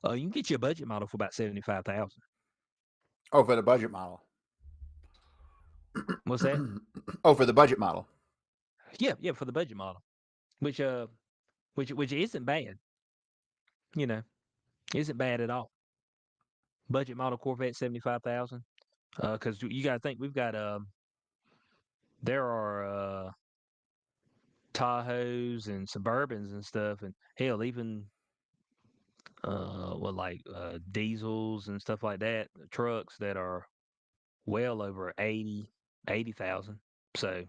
You can get you a budget model for about 75,000. Oh, for the budget model. What's that? Oh, for the budget model. Yeah, yeah, for the budget model, which which isn't bad. You know, isn't bad at all. Budget model Corvette 75,000. Because you got to think we've got there are Tahoes and Suburbans and stuff, and hell, even like diesels and stuff like that, trucks that are well over 80,000. So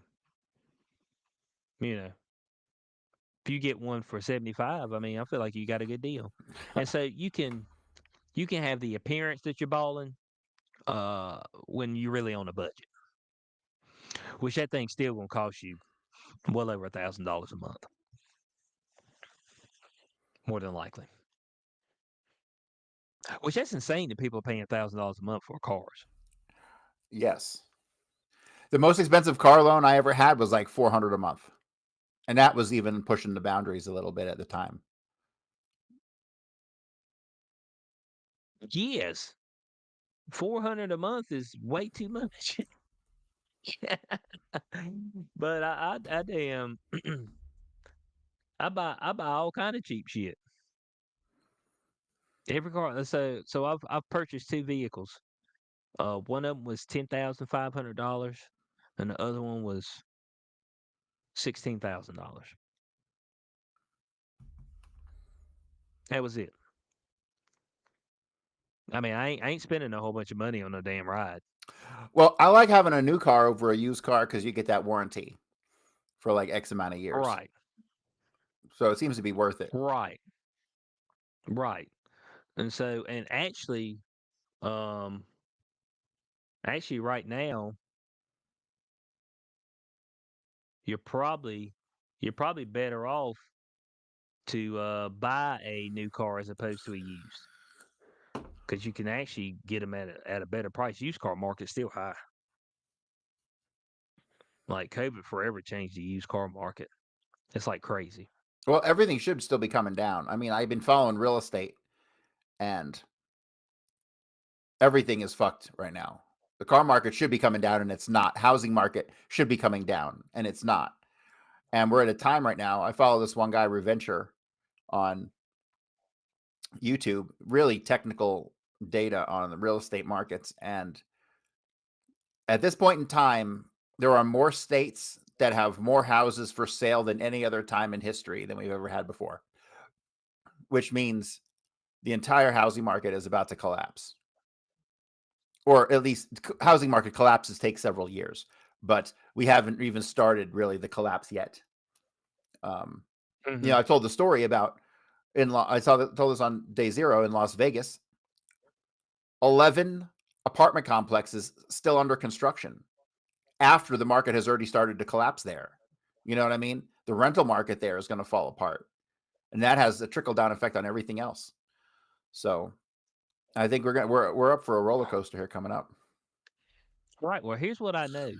you know, if you get one for 75, I mean, I feel like you got a good deal. And so you can have the appearance that you're balling when you're really on a budget, which that thing's still gonna cost you well over $1,000 a month, more than likely. Which that's insane that people are paying $1,000 a month for cars. Yes. The most expensive car loan I ever had was like 400 a month. And that was even pushing the boundaries a little bit at the time. Yes, 400 a month is way too much. But I damn I buy all kind of cheap shit. Every car. So I've purchased two vehicles. One of them was $10,500, and the other one was $16,000. That was it. I mean, I ain't spending a whole bunch of money on no damn ride. Well, I like having a new car over a used car because you get that warranty for like X amount of years. Right, So it seems to be worth it. right, right. And um, actually, right now, you're probably you're probably better off to buy a new car as opposed to a used, because you can actually get them at a better price. Used car market's still high. Like COVID forever changed the used car market. It's like crazy. Well, everything should still be coming down. I mean, I've been following real estate and everything is fucked right now. The car market should be coming down and it's not. Housing market should be coming down and it's not. And we're at a time right now. I follow this one guy, Reventure, on YouTube, really technical data on the real estate markets. And at this point in time, there are more states that have more houses for sale than any other time in history than we've ever had before, which means the entire housing market is about to collapse. Or at least housing market collapses take several years, but we haven't even started really the collapse yet. Hmm. I told the story about told this on day zero in Las Vegas. 11 apartment complexes still under construction after the market has already started to collapse there. You know what I mean? The rental market there is going to fall apart, and that has a trickle down effect on everything else. So I think we're up for a roller coaster here coming up. Right. Well, here's what I know.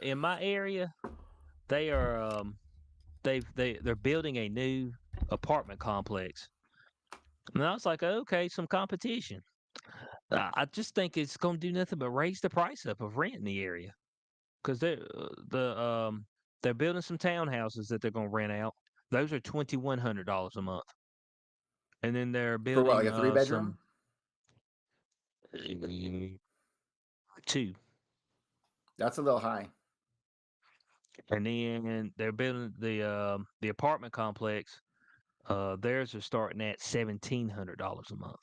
In my area, they are they're building a new apartment complex, and I was like, okay, some competition. I just think it's going to do nothing but raise the price up of rent in the area, because they're building some townhouses that they're going to rent out. Those are $2,100 a month, and then they're For what, like building a three some bedroom? two, That's a little high. and then they're building the apartment complex. Theirs are starting at $1,700 a month.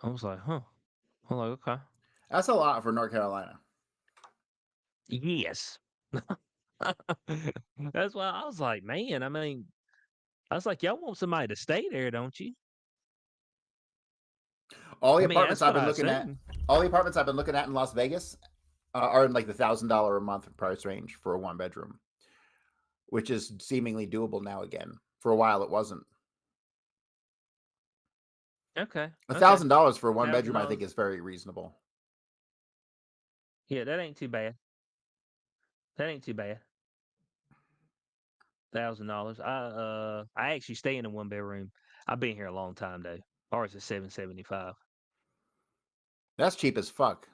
I was like, huh. I'm like, okay, That's a lot for North Carolina. yes. That's why I was like, man. I mean, I was like, y'all want somebody to stay there, don't you? All the I mean, apartments that's I've what been I looking at, assume. all the apartments I've been looking at in Las Vegas are in like the $1,000 a month price range for a 1 bedroom, which is seemingly doable now again. For a while, it wasn't. Okay, A okay, thousand dollars for a one thousand bedroom, I dollars. think, is very reasonable. Yeah, that ain't too bad. That ain't too bad. $1,000. I actually stay in a 1 bedroom. I've been here a long time though. Ours is 775. That's cheap as fuck.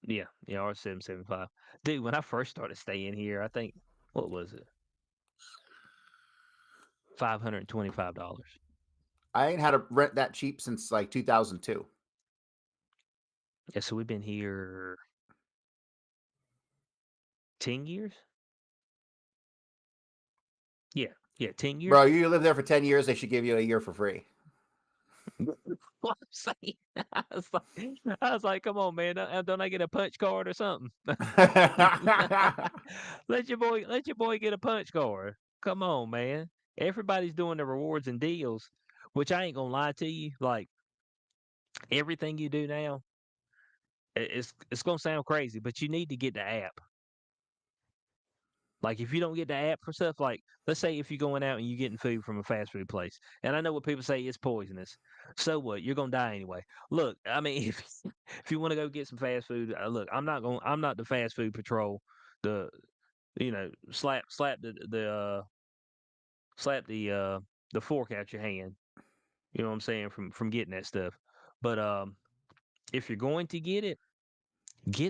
Yeah, ours 775. Dude, when I first started staying here, I think what was it? $525. I ain't had a rent that cheap since like 2002. Yeah, so we've been here 10 years? Yeah, 10 Bro, years. you live there for 10 years, they should give you a year for free. What I'm saying, I was like, come on, man, don't I get a punch card or something? Let your boy get a punch card. Come on, man. Everybody's doing the rewards and deals, which I ain't gonna lie to you. Like everything you do now, it's gonna sound crazy, but you need to get the app. Like if you don't get the app for stuff, like let's say if you're going out and you're getting food from a fast food place, and I know what people say it's poisonous. So what? You're gonna die anyway. Look, I mean, if you want to go get some fast food, look, I'm not the fast food patrol. The slap the fork out your hand. You know what I'm saying from getting that stuff. But if you're going to get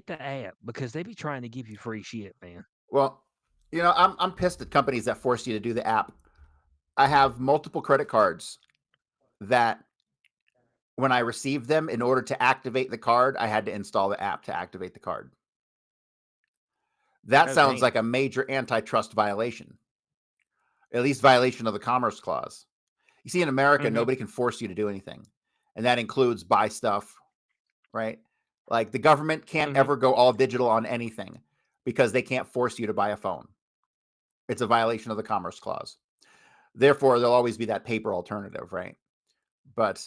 the app because they be trying to give you free shit, man. Well, I'm pissed at companies that force you to do the app. I have multiple credit cards that when I received them, in order to activate the card, I had to install the app to activate the card. That Oh sounds like damn. a major antitrust violation, at least violation of the Commerce Clause. You see, in America, Mm-hmm. nobody can force you to do anything, and that includes buy stuff, right? Like the government can't Mm-hmm. ever go all digital on anything because they can't force you to buy a phone. It's a violation of the Commerce Clause. Therefore, there'll always be that paper alternative, right? But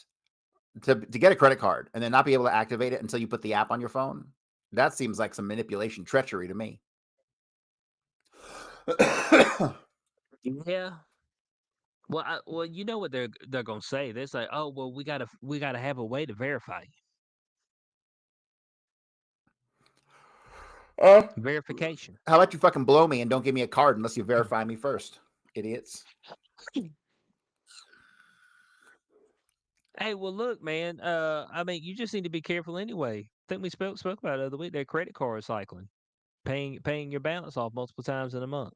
to get a credit card and then not be able to activate it until you put the app on your phone, that seems like some manipulation, treachery to me. Yeah. Well, you know what they're gonna say? They're like, oh, well, we gotta have a way to verify you. uh, Verification. how about you fucking blow me and don't give me a card unless you verify me first, idiots? Hey, well, look, man. I mean, you just need to be careful anyway. I think we spoke about it the other week. That credit card cycling, paying your balance off multiple times in a month.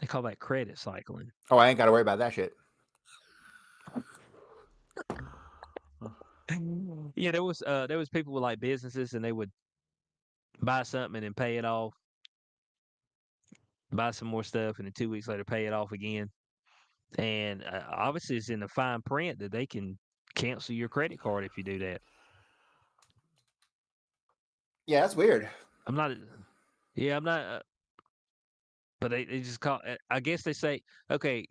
They call that credit cycling. Oh, I ain't got to worry about that shit. Yeah, there was people with like businesses and they would buy something and pay it off, buy some more stuff, and then 2 weeks later pay it off again. And obviously, it's in the fine print that they can cancel your credit card if you do that. Yeah, that's weird. I'm not. Yeah, I'm not. But they just call. I guess they say, okay.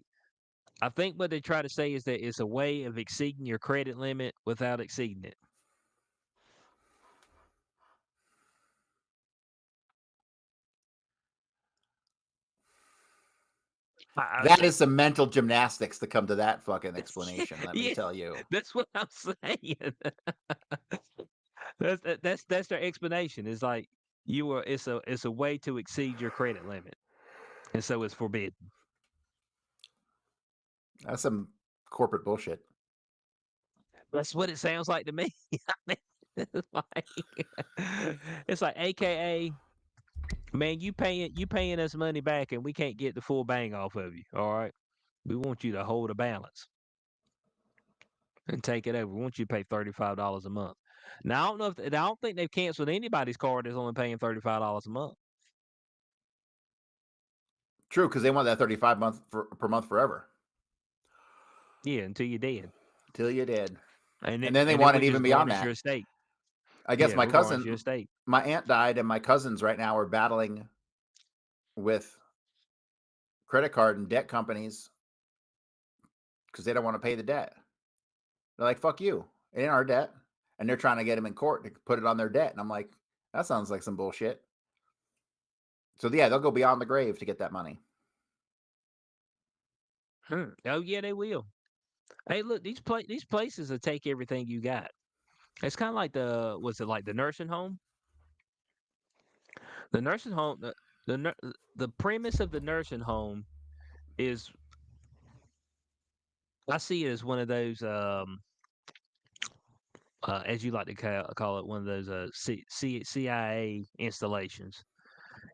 I think what they try to say is that it's a way of exceeding your credit limit without exceeding it. I, That is some mental gymnastics to come to that fucking explanation, let me yeah, tell you. that's what I'm saying. That's their explanation. It's like it's a way to exceed your credit limit, and so it's forbidden. That's some corporate bullshit. That's what it sounds like to me. I mean, it's like it's like AKA, man, you paying us money back and we can't get the full bang off of you. All right. We want you to hold a balance and take it over. We want you to pay $35 a month. Now I don't know if I don't think they've canceled anybody's card that's only paying $35 a month. True, because they want that 35 per month forever. Yeah, until you're dead. Till you did. And And then then they and then want we it even just beyond garnish that. your estate. I guess Yeah, my we'll garnish your estate. my aunt died, and my cousins right now are battling with credit card and debt companies because they don't want to pay the debt. They're like, "Fuck you, it ain't our debt," and they're trying to get him in court to put it on their debt. And I'm like, that sounds like some bullshit. So yeah, they'll go beyond the grave to get that money. Oh yeah, they will. Hey, look, these places will take everything you got. It's kind of like was it like the nursing home? The nursing home, the the premise of the nursing home is, I see it as one of those, as you like to call it, one of those CIA installations.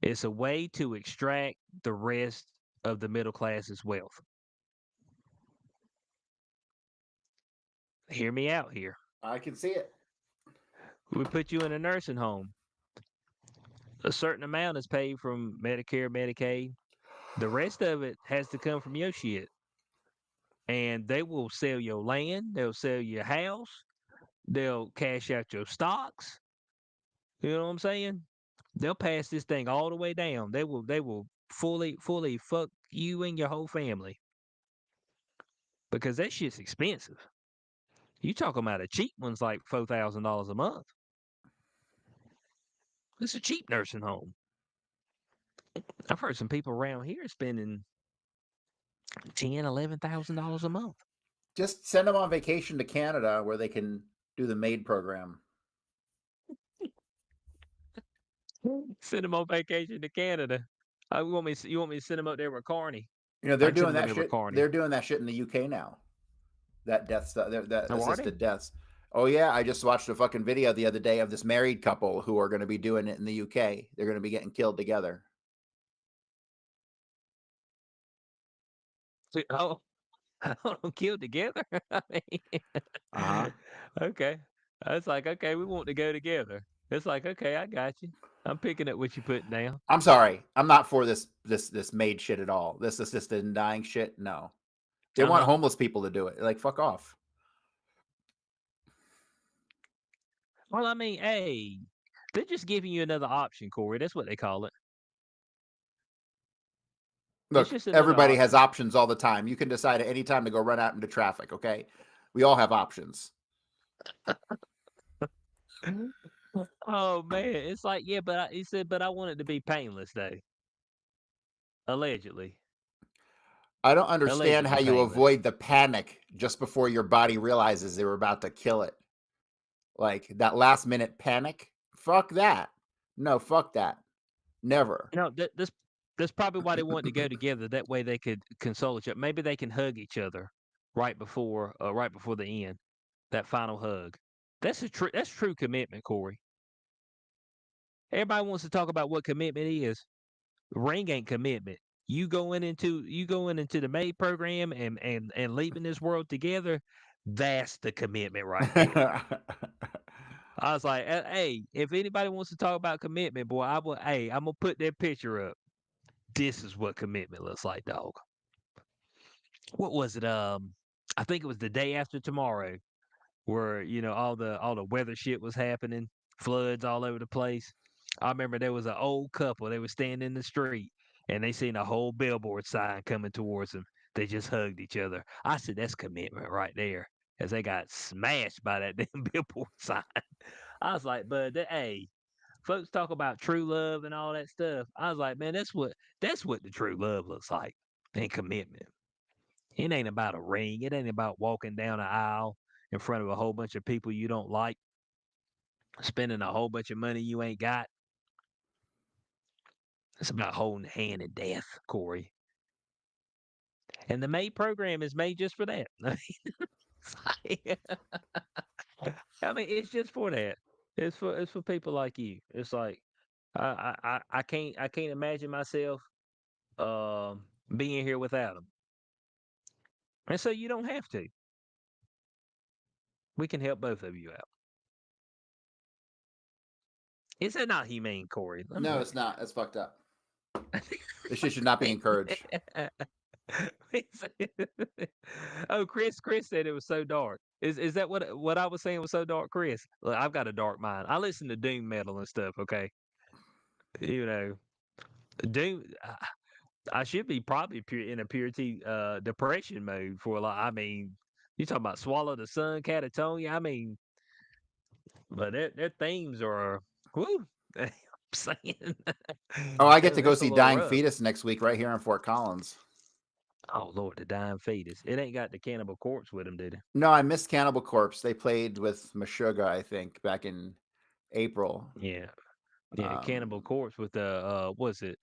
It's a way to extract the rest of the middle class's wealth. Hear me out here. I can see it. We put you in a nursing home. A certain amount is paid from Medicare, Medicaid. The rest of it has to come from your shit. And they will sell your land, they'll sell your house, they'll cash out your stocks. You know what I'm saying? They'll pass this thing all the way down. They will fully fuck you and your whole family because that shit's expensive. You talking about a cheap one's like $4,000 a month. It's a cheap nursing home. I've heard some people around here spending $10,000, $11,000 a month. Just send them on vacation to Canada where they can do the maid program. Send them on vacation to Canada. You want me to send them up there with Carney? You know, I they're can send doing them up that there with shit. Carney. They're doing that shit in the UK now. That death stuff, that Oh, are they? assisted deaths. Oh yeah, I just watched a fucking video the other day of this married couple who are going to be doing it in the UK. They're going to be getting killed together. Oh, killed together. I mean, Uh huh. okay. It's like, okay, we want to go together. It's like, okay, I got you. I'm picking up what you putting down. I'm sorry, I'm not for this maid shit at all. This assisted in dying shit. No, they Uh want huh. homeless people to do it. Like fuck off. Well, I mean, hey, they're just giving you another option, Corey. That's what they call it. It's Look, just another everybody has option. options all the time. You can decide at any time to go run out into traffic. Okay, we all have options. Oh man, it's like, yeah, but he said, but I want it to be painless though. Allegedly, I don't understand how allegedly you painless. avoid the panic just before your body realizes they were about to kill it. Like that last minute panic. Fuck that. No, fuck that. Never. No, that's probably why they wanted to go together. That way they could console each other. Maybe they can hug each other right before the end. That final hug. That's true commitment, Corey. Everybody wants to talk about what commitment is. Ring ain't commitment. You going into the maid program and leaving this world together. That's the commitment right there. I was like, hey, if anybody wants to talk about commitment, boy, hey, I'm gonna put that picture up. This is what commitment looks like, dog. What was it? I think it was the day after tomorrow, where all the weather shit was happening, floods all over the place. I remember there was an old couple. They were standing in the street, and they seen a whole billboard sign coming towards them. They just hugged each other. I said, "That's commitment right there," as they got smashed by that damn billboard sign. I was like, "But hey, folks talk about true love and all that stuff." I was like, "Man, that's what the true love looks like and commitment. It ain't about a ring. It ain't about walking down an aisle in front of a whole bunch of people you don't like, spending a whole bunch of money you ain't got. It's about holding a hand in death, Corey. And the MAID program is made just for that. I mean, it's just for that. It's for people like you. It's like I can't imagine myself being here without them. And so you don't have to. We can help both of you out. Is that not humane, Corey? Let No, me. it's not. That's fucked up. This shit should not be encouraged. Oh, Chris said it was so dark. Is that what I was saying was so dark, Chris? Look, I've got a dark mind. I listen to doom metal and stuff. Okay, you know, doom. I should be probably in a purity depression mode for a lot. I mean, You talking about Swallow the Sun, Catatonia? I mean, but their themes are whoo. I'm saying Oh, I get to go that's a see little Dying rough. Fetus next week right here in Fort Collins. Oh Lord, the dying fetus. It ain't got the Cannibal Corpse with him, did it? No, I missed Cannibal Corpse. They played with Meshuggah, I think, back in April. Yeah, yeah. Cannibal Um, Corpse with the what's it?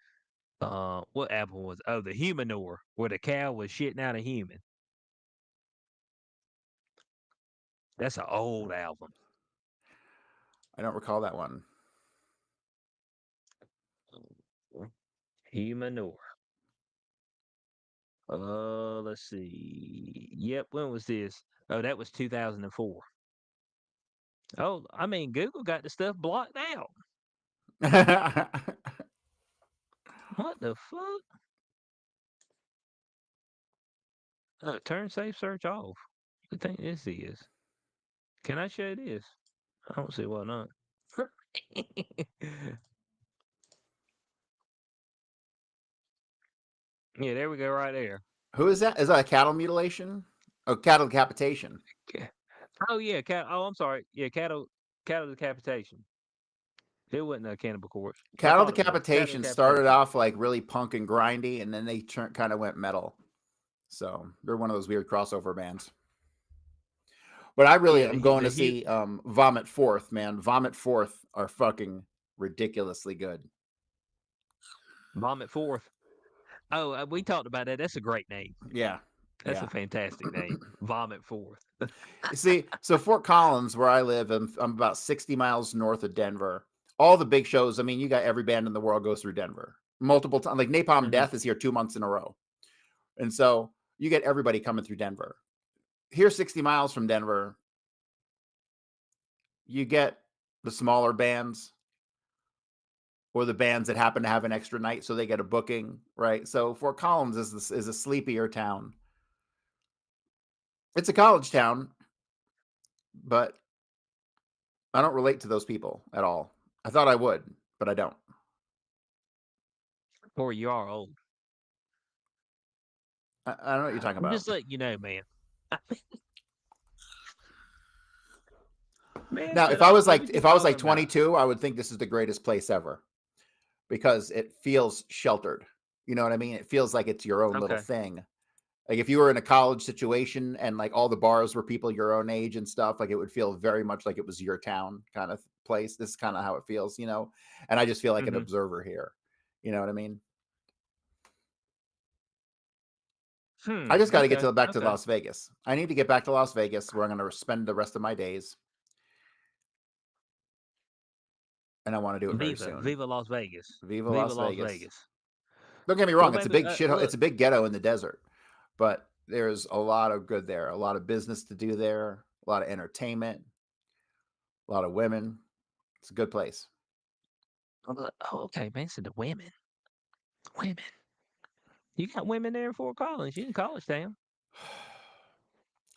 What album was? Oh, the Humanor, where the cow was shitting out a human. That's an old album. I don't recall that one. Humanor. Let's see. Yep, when was this? Oh, that was 2004. Oh, I mean, Google got the stuff blocked out. What the fuck? Oh, turn safe search off. What do you think this is? Can I show this? I don't see why not. Yeah, there we go, right there. Who is that? Is that a cattle mutilation? Oh, cattle decapitation. Okay. Oh yeah, cat. Oh, I'm sorry. Yeah, cattle decapitation. It wasn't a Cannibal Corpse. I Cattle thought it was cattle decapitation started decapitation. off like really punk and grindy, and then they kind of went metal. So they're one of those weird crossover bands. But I really Yeah, am going the to Hugh see Vomit Forth, man. Vomit Forth are fucking ridiculously good. Vomit Forth. Oh, we talked about that. That's a great name. Yeah, That's a yeah. fantastic name. Vomit Forth. See, so Fort Collins, where I live, I'm about 60 miles north of Denver. All the big shows, I mean, you got every band in the world goes through Denver multiple times. Like Napalm Hmm. Death is here 2 months in a row. And so you get everybody coming through Denver. Here, 60 miles from Denver, you get the smaller bands or the bands that happen to have an extra night, so they get a booking, right? So Fort Collins is a sleepier town. It's a college town, but I don't relate to those people at all. I thought I would, but I don't. Or you are old. I don't know what you're talking I'm about. just letting you know, man. Man Now, said I don't know what if you're I was talking like about. 22, I would think this is the greatest place ever because it feels sheltered. You know what I mean? It feels like it's your own little Okay. thing. Like if you were in a college situation and like all the bars were people your own age and stuff, like it would feel very much like it was your town kind of place. This is kind of how it feels, you know? And I just feel like an Hmm. observer here. You know what I mean? I just got to get Okay. to back to Okay. Las Vegas. I need to get back to Las Vegas where I'm going to spend the rest of my days. And I want to do it very Viva, soon. Viva Las Vegas, Viva Viva Las Las Vegas. Vegas. Don't get me Well, wrong, it's a maybe big shit. It's look. a big ghetto in the desert, but there's a lot of good there, a lot of business to do there, a lot of entertainment, a lot of women. It's a good place. Oh, okay, man. So the women, women. You got women there in Fort Collins. You in College Town.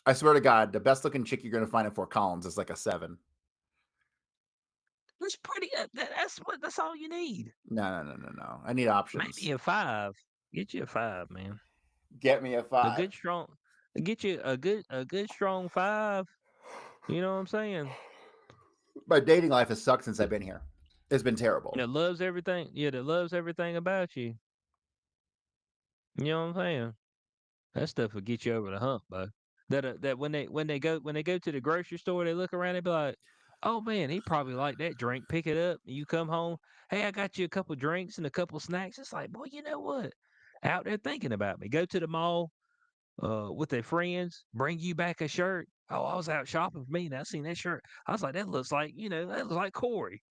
I swear to God, the best looking chick you're going to find in Fort Collins is like a 7. That's pretty. That's what. That's all you need. No. I need Maybe options. a 5. Get you a 5, man. Get me a A 5. good strong. Get you a good strong 5. You know what I'm saying? My dating life has sucked since I've been here. It's been terrible. That loves everything. Yeah, that loves everything about you. You know what I'm saying? That stuff will get you over the hump, bud. That when they go to the grocery store, they look around and be like, "Oh man, he probably like that drink. Pick it up." And you come home, "Hey, I got you a couple drinks and a couple snacks." It's like, boy, you know what? Out there thinking about me. Go to the mall, with their friends, bring you back a shirt. Oh, I was out shopping for me, and I seen that shirt. I was like, that looks like that looks like Corey.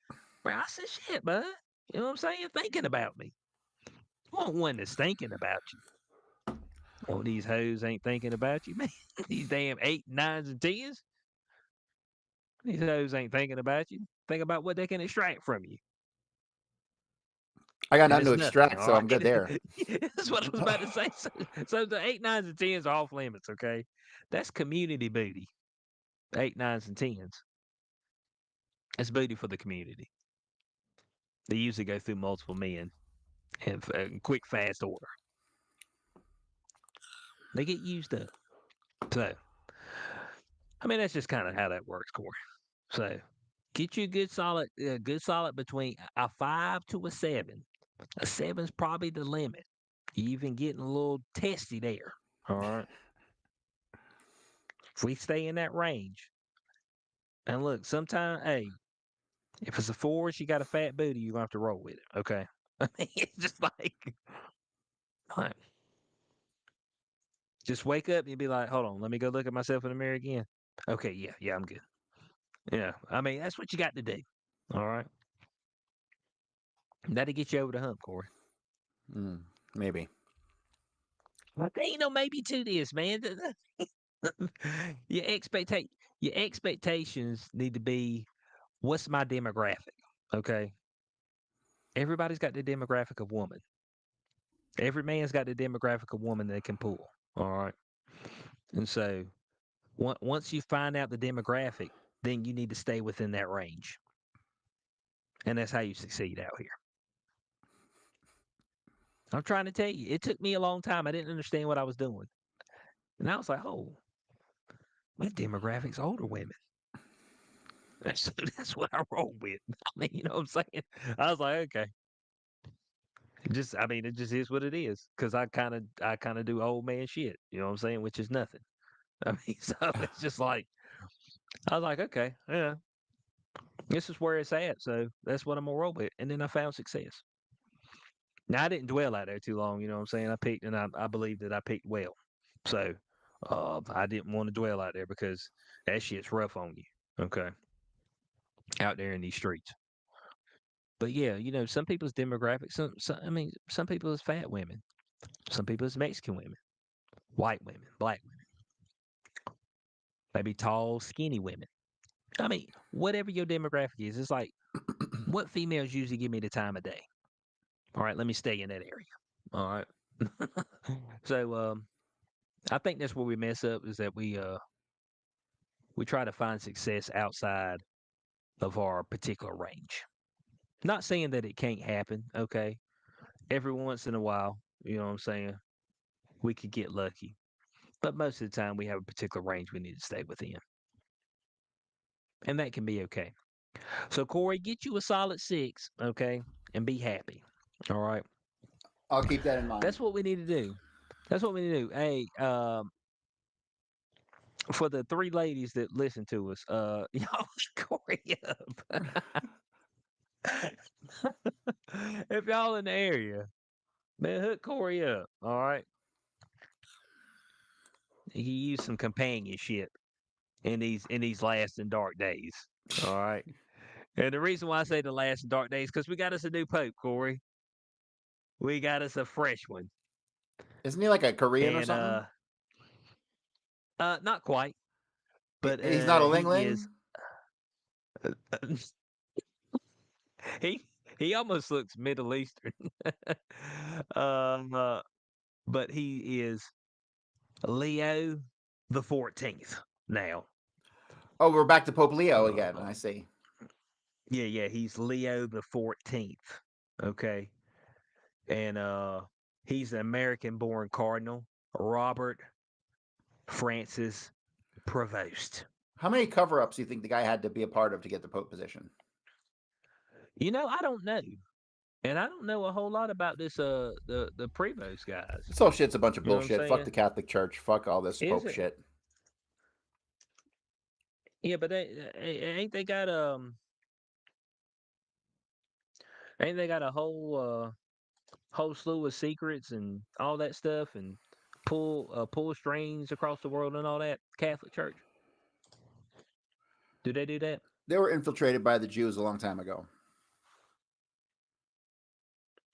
Bro, I said, shit, bud. You know what I'm saying? Thinking about me. You want one that's thinking about you. Oh, these hoes ain't thinking about you, man. These damn 8, 9s, and 10s. These hoes ain't thinking about you. Think about what they can extract from you. I got And nothing to it's nothing, extract, all so I'm good right? there. That's what I was about to say. So the 8, 9s, and 10s are off limits, okay? That's community booty. 8, 9s, and 10s. It's booty for the community. They usually go through multiple men in quick, fast order. They get used up. So, I mean, that's just kind of how that works, Corey. So get you good solid between a 5 to a 7. A seven's probably the limit. You even getting a little testy there. All right. If we stay in that range, and look, sometimes, hey, if it's a 4, she got a fat booty, you're gonna have to roll with it. Okay. I mean, it's just like, just wake up and be like, hold on, let me go look at myself in the mirror again. Okay, yeah, I'm good. Yeah, I mean, that's what you got to do. All right. That'll get you over the hump, Corey. Maybe. But there ain't no maybe to this, man. your expecta- your expectations need to be what's my demographic? Okay. Everybody's got the demographic of woman. Every man's got the demographic of woman they can pull. All right. And so once you find out the demographic, then you need to stay within that range. And that's how you succeed out here. I'm trying to tell you, it took me a long time. I didn't understand what I was doing. And I was like, oh, my demographic's older women. That's what I roll with. I mean, you know what I'm saying? I was like, okay. I mean, it just is what it is. Cause I kind of do old man shit. You know what I'm saying? Which is nothing. I mean, so it's just like, I was like, okay, yeah, this is where it's at. So that's what I'm gonna roll with. And then I found success. Now I didn't dwell out there too long. You know what I'm saying? I picked, and I believe that I picked well. So I didn't want to dwell out there because that shit's rough on you. Okay, out there in these streets. But yeah, some people's demographics. I mean, some people is fat women. Some people is Mexican women, white women, black women, maybe tall, skinny women. I mean, whatever your demographic is, it's like what females usually give me the time of day. All right, let me stay in that area. All right. So I think that's where we mess up is that we try to find success outside of our particular range. Not saying that it can't happen, okay? Every once in a while, you know what I'm saying? We could get lucky. But most of the time we have a particular range we need to stay within. And that can be okay. So Corey, get you a solid 6, okay? And be happy. All right. I'll keep that in mind. That's what we need to do. That's what we need to do. Hey, for the 3 ladies that listen to us, y'all Corey up. If y'all in the area, man, hook Corey up. All right. He can use some companionship in these last and dark days. All right. And the reason why I say the last and dark days, because we got us a new pope, Corey. We got us a fresh one. Isn't he like a Korean or And something? not quite, but He's not a Ling he Ling? is he he almost looks Middle Eastern. uh, but he is Leo the 14th now. Oh, we're back to Pope Leo again. Uh, I see. yeah, he's Leo the 14th. Okay. And he's an American-born cardinal, Robert Francis Prevost. How many cover-ups do you think the guy had to be a part of to get the Pope position? I don't know. And I don't know a whole lot about this the Prevost guys. This whole shit's a bunch of You know what I'm bullshit. Fuck saying? the Catholic Church. Fuck all this Is Pope it? shit. Yeah, but ain't they got ain't they got a whole slew of secrets and all that stuff and pull strings across the world and all that Catholic Church? Do they do that? They were infiltrated by the Jews a long time ago.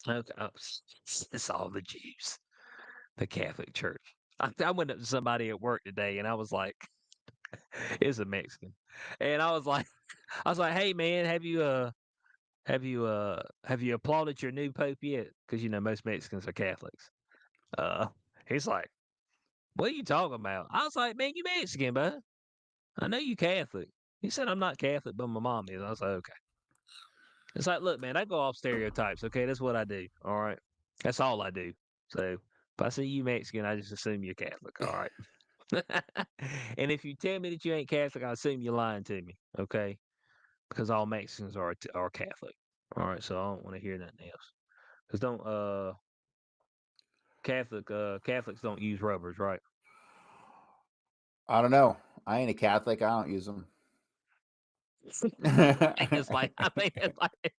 Okay, it's all the Jews, the Catholic Church. I went up to somebody at work today and I was like, it's a Mexican, and I was like, hey man, have you applauded your new pope yet? Because most Mexicans are Catholics. Uh, he's like, what are you talking about? I was like, man, you Mexican, bud. I know you Catholic. He said I'm not Catholic, but my mom is. I was like, okay. It's like, look, man, I go off stereotypes. Okay, that's what I do. All right, that's all I do. So if I see you Mexican, I just assume you're Catholic. All right. And if you tell me that you ain't Catholic, I assume you're lying to me. Okay, because all Mexicans are Catholic. All right, so I don't want to hear nothing else. Cause don't Catholics don't use rubbers, right? I don't know. I ain't a Catholic. I don't use them. I think it's like I think it's like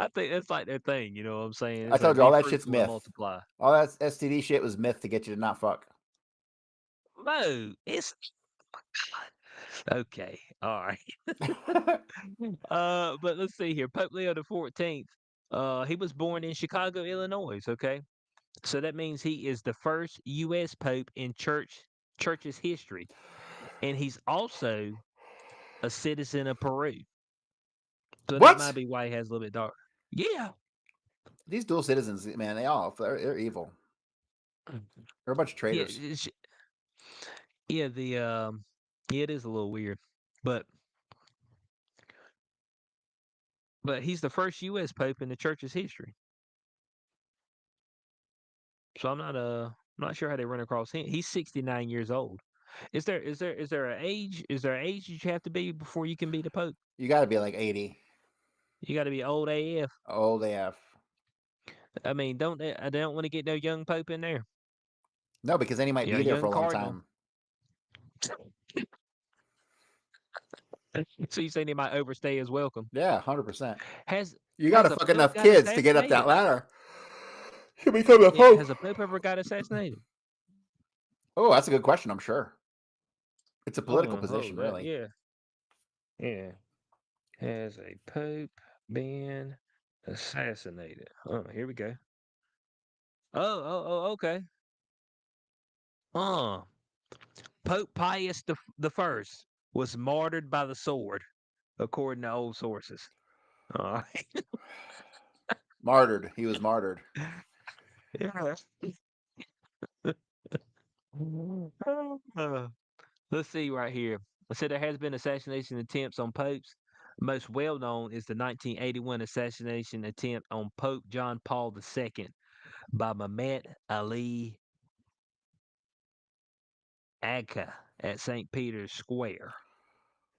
I think that's like their thing. You know what I'm saying? I It's like told you all be that shit's fruitful and myth. multiply. All that STD shit was myth to get you to not fuck. No, it's okay. All right. But let's see here. Pope Leo the 14th. He was born in Chicago, Illinois. Okay, so that means he is the first U.S. Pope in church's history, and he's also a citizen of Peru. So that might What? be why he has a little bit dark. Yeah. These dual citizens, man, they're evil. They're a bunch of Yeah. traitors. Yeah. Yeah, it is a little weird, but he's the first U.S. Pope in the church's history. So I'm not sure how they run across him. He's 69 years old. Is there an age that you have to be before you can be the Pope? You got to be like 80. You got to be old AF. Old AF. I mean, they don't want to get no young Pope in there. No, because then he might You know, be there for young a long cardinal. time. So you saying he might overstay his welcome? Yeah, 100%. Has You got to has a fuck Pope enough got kids to get up that assassinated? ladder to become a Yeah, pope. has a Pope ever got assassinated? Oh, that's a good question, I'm sure. It's a political Oh, position, that really. yeah, yeah. Has a Pope been assassinated? Oh, here we go. Okay. Uh, Pope Pius the First was martyred by the sword, according to old sources. All right. Martyred. He was martyred. Yeah. Uh, let's see right here. I said there has been assassination attempts on popes. Most well known is the 1981 assassination attempt on Pope John Paul II by Mehmet Ali Agca at St. Peter's Square.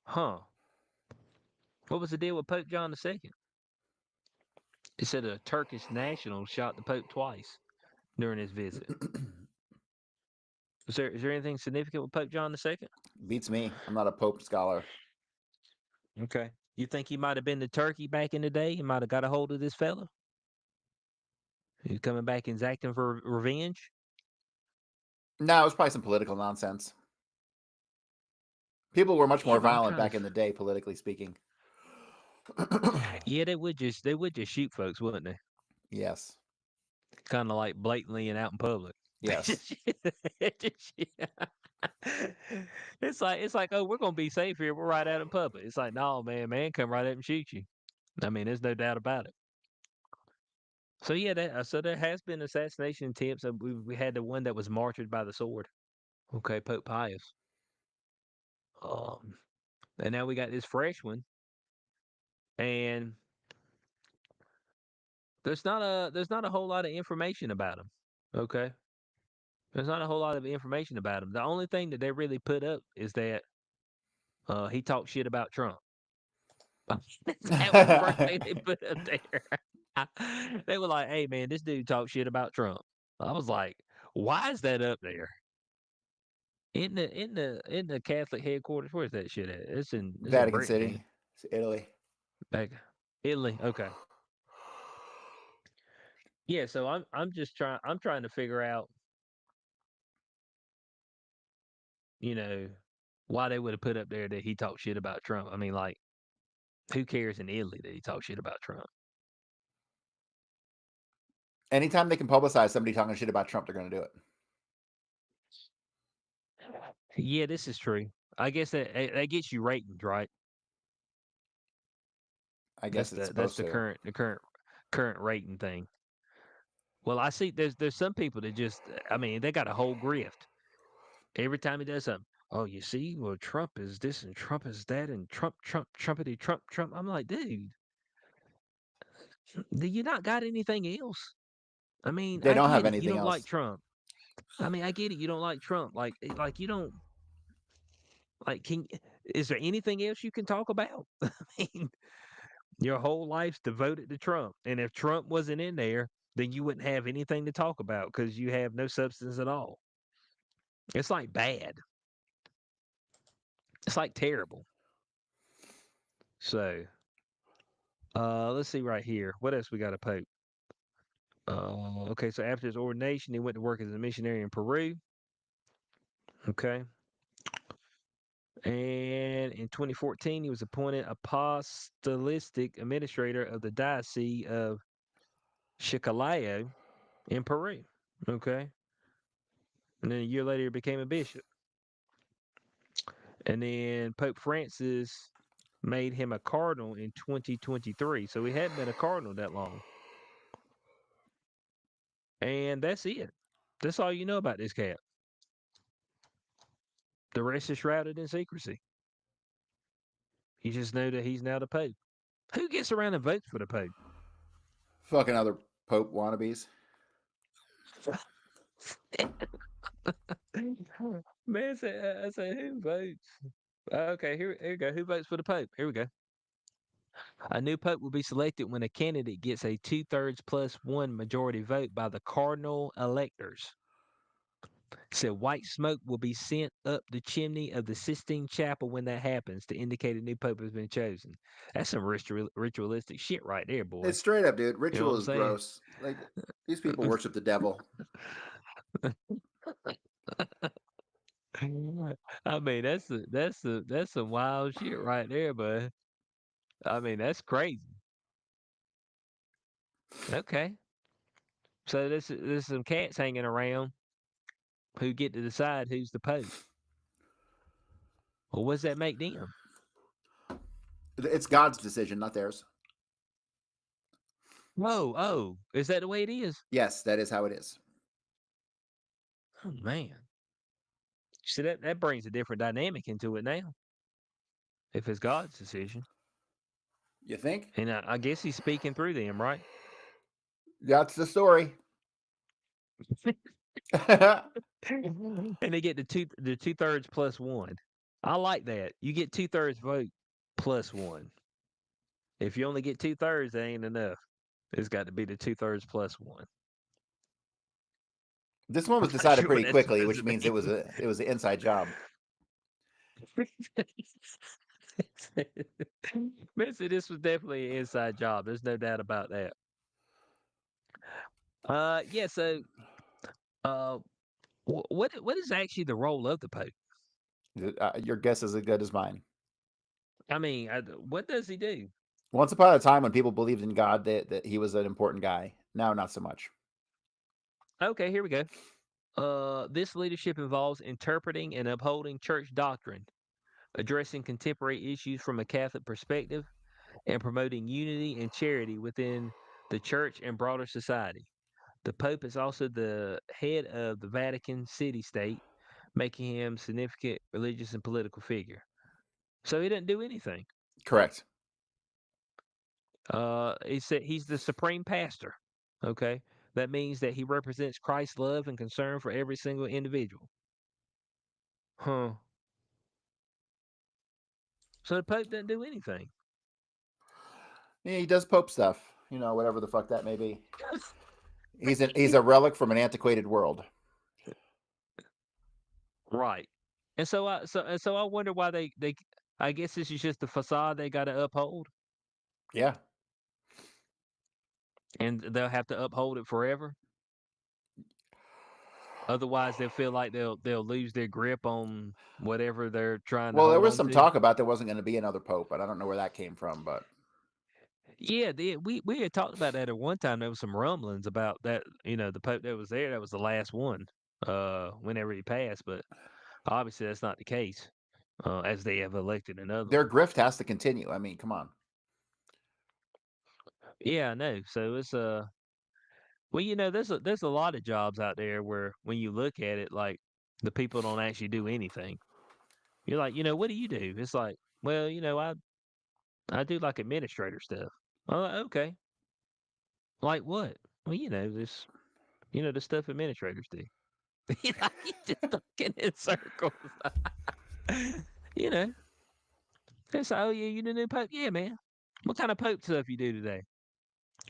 Huh. What was the deal with Pope John II? It said a Turkish national shot the Pope twice during his visit. Is there anything significant with Pope John II? Beats me. I'm not a pope scholar. Okay. You think he might have been to Turkey back in the day and might have got a hold of this fella? He's coming back and acting for revenge? No, it was probably some political nonsense. People were much Yeah, more but I'm violent trying to. back in the day, politically speaking. Yeah, they would just shoot folks, wouldn't they? Yes. Kind of like blatantly and out in public. They Yes. just, they just- it's like, oh, we're gonna be safe here. We're right out in public. It's like, no, man, come right up and shoot you. I mean, there's no doubt about it. So yeah, so there has been assassination attempts. We had the one that was martyred by the sword. Okay, Pope Pius. Um, and now we got this fresh one, and there's not a whole lot of information about him. Okay, there's not a whole lot of information about him. The only thing that they really put up is that he talked shit about Trump. That was the first thing they put up there. They were like, "Hey man, this dude talked shit about Trump." I was like, "Why is that up there?" In the Catholic headquarters, where's that shit at? It's in Vatican Britain, ain't City, it? it's Italy. Back Italy. Okay. Yeah, so I'm trying to figure out, you know, why they would have put up there that he talked shit about Trump. I mean, like, who cares in Italy that he talked shit about Trump? Anytime they can publicize somebody talking shit about Trump, they're going to do it. Yeah, this is true. I guess that gets you ratings, right? I That's guess it's the that's supposed the to. current rating thing. Well, I see there's some people that just I mean, they got a whole grift. Every time he does something, oh, you see, well, Trump is this and Trump is that and Trumpity Trump. I'm like, dude, do you not got anything else? I mean, They I don't have get it. You anything don't like else. Trump. I mean, I get it. You don't like Trump. Like you don't like. Can is there anything else you can talk about? I mean, your whole life's devoted to Trump, and if Trump wasn't in there, then you wouldn't have anything to talk about because you have no substance at all. It's like bad. It's like terrible. So, let's see right here. What else we got to poke? Okay, so after his ordination, he went to work as a missionary in Peru. Okay. And in 2014, he was appointed apostolic administrator of the Diocese of Chiclayo in Peru. Okay. And then a year later, he became a bishop. And then Pope Francis made him a cardinal in 2023. So he hadn't been a cardinal that long. And that's it. That's all you know about this cat. The rest is shrouded in secrecy. You just know that he's now the Pope. Who gets around and votes for the Pope? Fucking other Pope wannabes. Man, I say who votes? Okay, here we go. Who votes for the Pope? Here we go. A new Pope will be selected when a candidate gets a 2/3 plus one majority vote by the cardinal electors. Said white smoke will be sent up the chimney of the Sistine Chapel when that happens to indicate a new Pope has been chosen. That's some ritualistic shit right there, boy. It's straight up, dude. You know what Ritual I'm is saying? gross. Like these people worship the devil. I mean, that's some wild shit right there, but I mean, that's crazy. Okay. So there's some cats hanging around who get to decide who's the Pope. Well, what does that make them? It's God's decision, not theirs. Oh, is that the way it is? Yes, that is how it is. Oh man. See that brings a different dynamic into it now. If it's God's decision. You think? And I guess he's speaking through them, right? That's the story. And they get the 2/3 plus one. I like that. You get 2/3 vote plus one. If you only get 2/3, that ain't enough. It's got to be the 2/3 plus one. This one was I'm not decided sure what pretty that's quickly, supposed which to means mean. it was an inside job. Missy, this was definitely an inside job. There's no doubt about that. Yeah. So, uh, what is actually the role of the Pope? Your guess is as good as mine. I mean, what does he do? Once upon a time, when people believed in God, that he was an important guy. Now, not so much. Okay, here we go. This leadership involves interpreting and upholding church doctrine, addressing contemporary issues from a Catholic perspective, and promoting unity and charity within the church and broader society. The Pope is also the head of the Vatican City State, making him significant religious and political figure. So he doesn't do anything. Correct. He said he's the supreme pastor. Okay, that means that he represents Christ's love and concern for every single individual. Huh. So the Pope doesn't do anything. Yeah, he does Pope stuff. Whatever the fuck that may be. He's a relic from an antiquated world. Right. And so I wonder why they I guess this is just the facade they got to uphold, Yeah. and they'll have to uphold it forever. Otherwise, they'll feel like they'll lose their grip on whatever they're trying to Well, there hold was on some to. talk about there wasn't going to be another Pope, but I don't know where that came from. But Yeah, we had talked about that at one time. There was some rumblings about that. The Pope that was there, that was the last one. Whenever he passed, but obviously that's not the case. As they have elected another their one. grift has to continue. I mean, come on. Yeah, I know. So it's well, there's a lot of jobs out there where when you look at it, like the people don't actually do anything. You're like, what do you do? It's like, well, I do like administrator stuff. Oh, okay. Like what? Well, this. The stuff administrators do. You just talking in circles. you know, it's like, oh yeah, you the new pope, yeah, man. What kind of pope stuff you do today?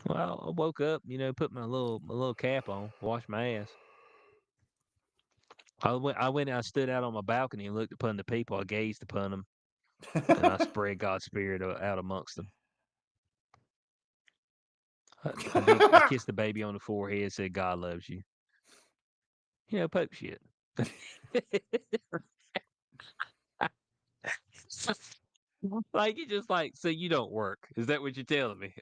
Well, I woke up, put my little cap on, washed my ass. I went and I stood out on my balcony and looked upon the people. I gazed upon them, and I spread God's spirit out amongst them. I did. I kissed the baby on the forehead, said, "God loves you." Pope shit. Like you just like so you don't work. Is that what you're telling me?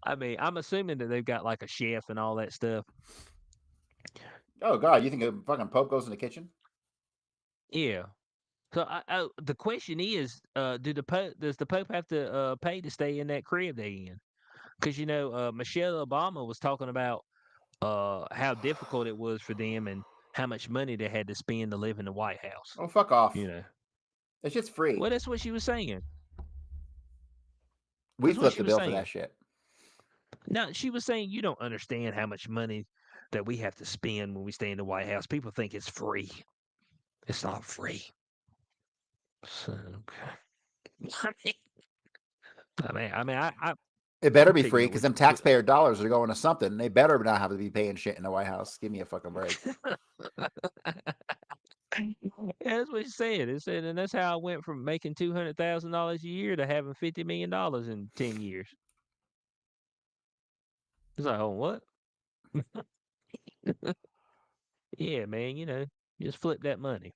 I'm assuming that they've got like a chef and all that stuff. Oh God, you think a fucking pope goes in the kitchen? Yeah. So the question is, does the Pope have to pay to stay in that crib they in? Because Michelle Obama was talking about how difficult it was for them and how much money they had to spend to live in the White House. Oh, fuck off. You know, That shit's free. well, that's what she was saying. We That's what flipped she the was bill for saying. that shit. Now she was saying you don't understand how much money that we have to spend when we stay in the White House. People think it's free. It's not free. So, I mean, I It better I'm be picking free up because what them taxpayer dollars are going to something. They better not have to be paying shit in the White House. Give me a fucking break. Yeah, that's what she said. It said, and that's how I went from making $200,000 a year to having $50 million in 10 years. It's like, oh, what? Yeah, man. Just flip that money.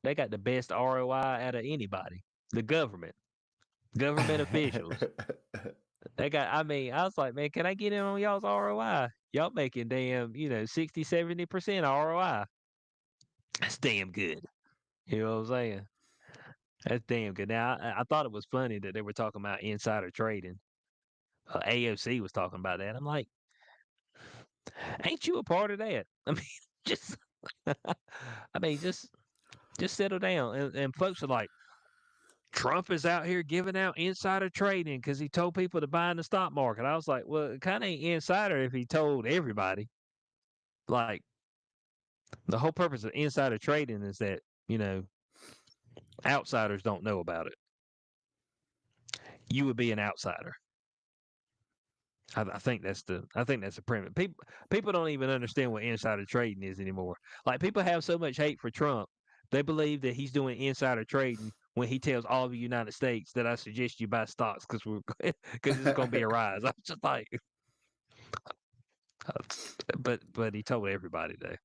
They got the best ROI out of anybody. The government officials. They got. I was like, man, can I get in on y'all's ROI? Y'all making damn, 60, 70% ROI. That's damn good. You know what I'm saying? That's damn good. Now, I thought it was funny that they were talking about insider trading. AOC was talking about that. I'm like, ain't you a part of that? I mean, just, just settle down. And folks are like, Trump is out here giving out insider trading because he told people to buy in the stock market. I was like, well, it kind of ain't insider if he told everybody. Like, the whole purpose of insider trading is that, you know, outsiders don't know about it. You would be an outsider. I think that's the premise. People don't even understand what insider trading is anymore. Like people have so much hate for Trump, they believe that he's doing insider trading when he tells all of the United States that I suggest you buy stocks because we're because it's going to be a rise. I'm just like, uh, but he told everybody though.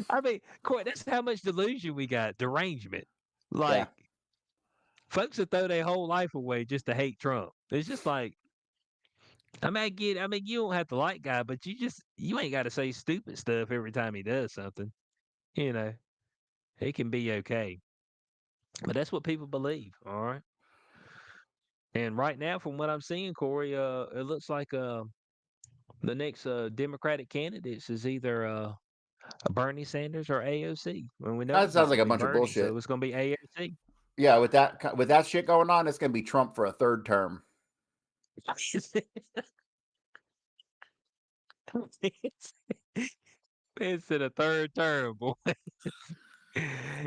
I mean, Court, that's how much delusion we got, derangement. Yeah. Like folks that throw their whole life away just to hate Trump. It's just like I mean, you don't have to like guy, but you ain't got to say stupid stuff every time he does something. You know, it can be okay, but that's what people believe. All right, and right now, from what I'm seeing, Corey, it looks like the next Democratic candidates is either Bernie Sanders or AOC, and we know That it's not sounds like going a to be bunch of Bernie, bullshit. so it's going to be AOC. Yeah, with that shit going on, it's gonna be Trump for a third term. it's, it's in a third term, boy.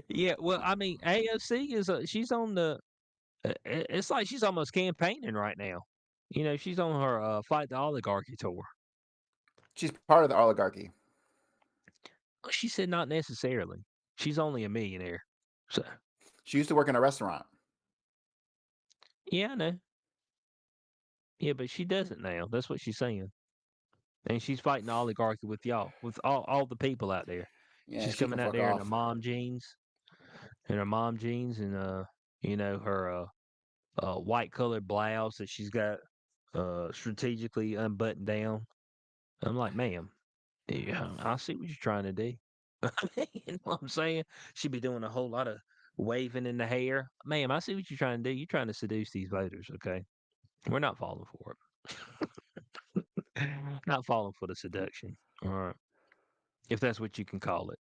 Yeah, well, I mean, AOC she's on the. It's like she's almost campaigning right now. She's on her fight the oligarchy tour. She's part of the oligarchy. Well, she said not necessarily. She's only a millionaire. So She used to work in a restaurant. yeah, I know. Yeah, but she doesn't now. That's what she's saying. And she's fighting the oligarchy with y'all, with all the people out there. Yeah, She's she can coming out fuck there off. in her mom jeans, and her white colored blouse that she's got strategically unbuttoned down. I'm like, ma'am, yeah, I see what you're trying to do. You know what I'm saying? She be doing a whole lot of waving in the hair. Ma'am, I see what you're trying to do. You're trying to seduce these voters, okay? We're not falling for it. Not falling for the seduction. All right. If that's what you can call it.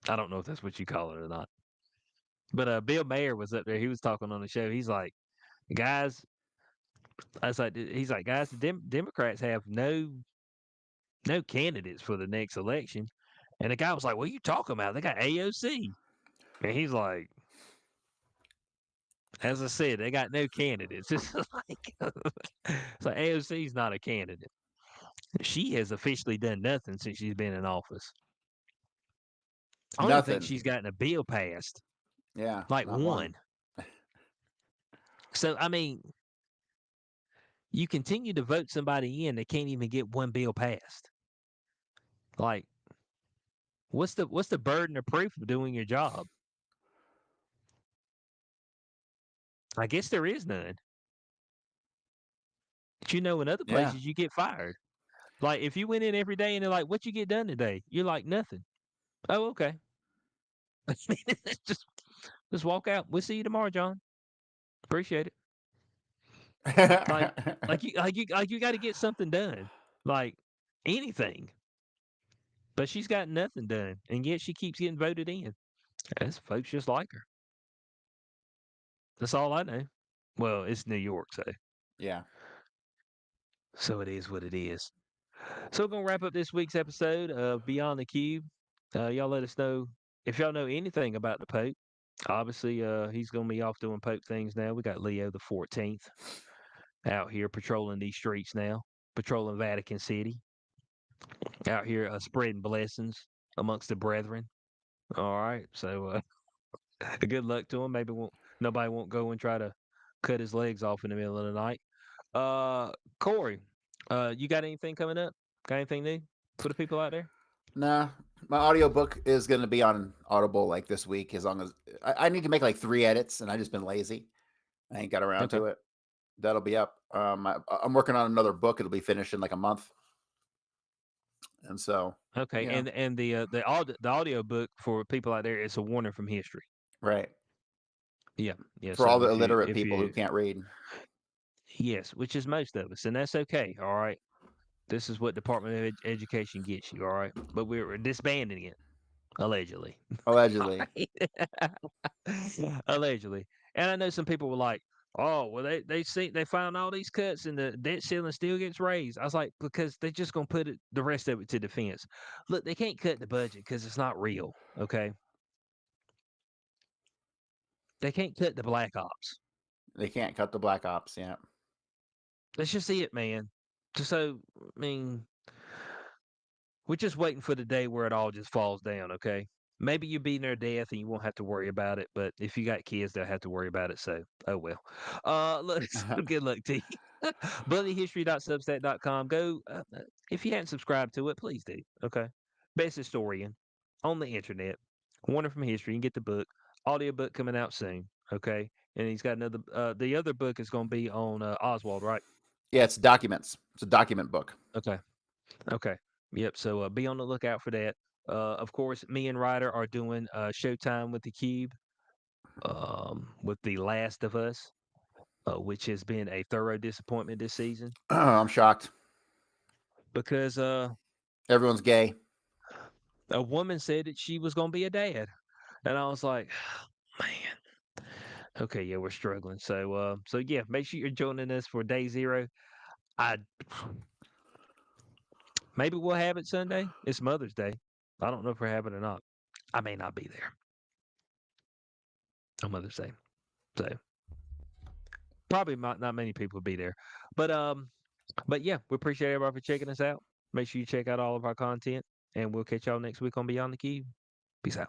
I don't know if that's what you call it or not. But Bill Mayer was up there. He was talking on the show. He's like, Guys, I was like, he's like, guys, the Democrats have no candidates for the next election. And the guy was like, what are you talking about? They got AOC. And he's like, as I said, they got no candidates. It's like, so AOC's not a candidate. She has officially done nothing since she's been in office. I don't even think Nothing. she's gotten a bill passed, Yeah, like not one. one. So, I mean, you continue to vote somebody in, they can't even get one bill passed. Like, what's the burden of proof of doing your job? I guess there is none. But in other Yeah. places you get fired. Like if you went in every day and they're like, "What you get done today?" You're like, "Nothing." Oh, okay. I mean, just walk out. We'll see you tomorrow, John. Appreciate it. Like like you got to get something done, like anything. But she's got nothing done, and yet she keeps getting voted in. That's folks just like her. That's all I know. Well, it's New York, Yeah. so it is what it is. So we're gonna wrap up this week's episode of Beyond the Cube. Y'all let us know if y'all know anything about the Pope. Obviously, he's gonna be off doing Pope things now. We got Leo the 14th out here patrolling these streets now, patrolling Vatican City, out here spreading blessings amongst the brethren. All right, so good luck to him. Nobody won't go and try to cut his legs off in the middle of the night. Uh, Corey, you got anything coming up? Got anything new for the people out there? Nah, my audiobook is going to be on Audible like this week. As long as I need to make like 3 edits, and I just been lazy. I ain't got around Okay. to it. That'll be up. I'm working on another book. It'll be finished in like a month, and so Okay, yeah, and the audio book for people out there, it's a warning from history. right. Yeah, yeah. For all So the if you illiterate if people who you can't read. yes, which is most of us, and that's okay. All right, this is what Department of Education gets you. All right, but we're disbanding it allegedly. All Allegedly. right. Allegedly, and I know some people were like, "Oh, well, they found all these cuts and the debt ceiling still gets raised." I was like, because they're just gonna put the rest of it to defense. Look, they can't cut the budget because it's not real. Okay, they can't cut the black ops. They can't cut the black ops. Yeah. That's just it, man. Just so I mean, we're just waiting for the day where it all just falls down. Okay, maybe you be near death and you won't have to worry about it. But if you got kids, they'll have to worry about it. So, oh well. Look, good luck to you. Bloodihistory.substack.com. Go if you hadn't subscribed to it, please do. Okay, best historian on the internet. Warner from history. You can get the book. Audiobook coming out soon. Okay, and he's got another. The other book is going to be on Oswald, right? Yeah, it's documents. It's a document book. Okay. Okay. Yep. So be on the lookout for that. Of course, me and Ryder are doing Showtime with the Cube, with The Last of Us, which has been a thorough disappointment this season I'm shocked. because Everyone's gay. a woman said that she was going to be a dad, and I was like, man, okay, yeah, we're struggling. So yeah, make sure you're joining us for day zero. I maybe we'll have it Sunday. It's Mother's Day. I don't know if we're having it or not. I may not be there on Mother's Day. So probably not many people will be there. But yeah, we appreciate everybody for checking us out. Make sure you check out all of our content, and we'll catch y'all next week on Beyond the Cube. Peace out.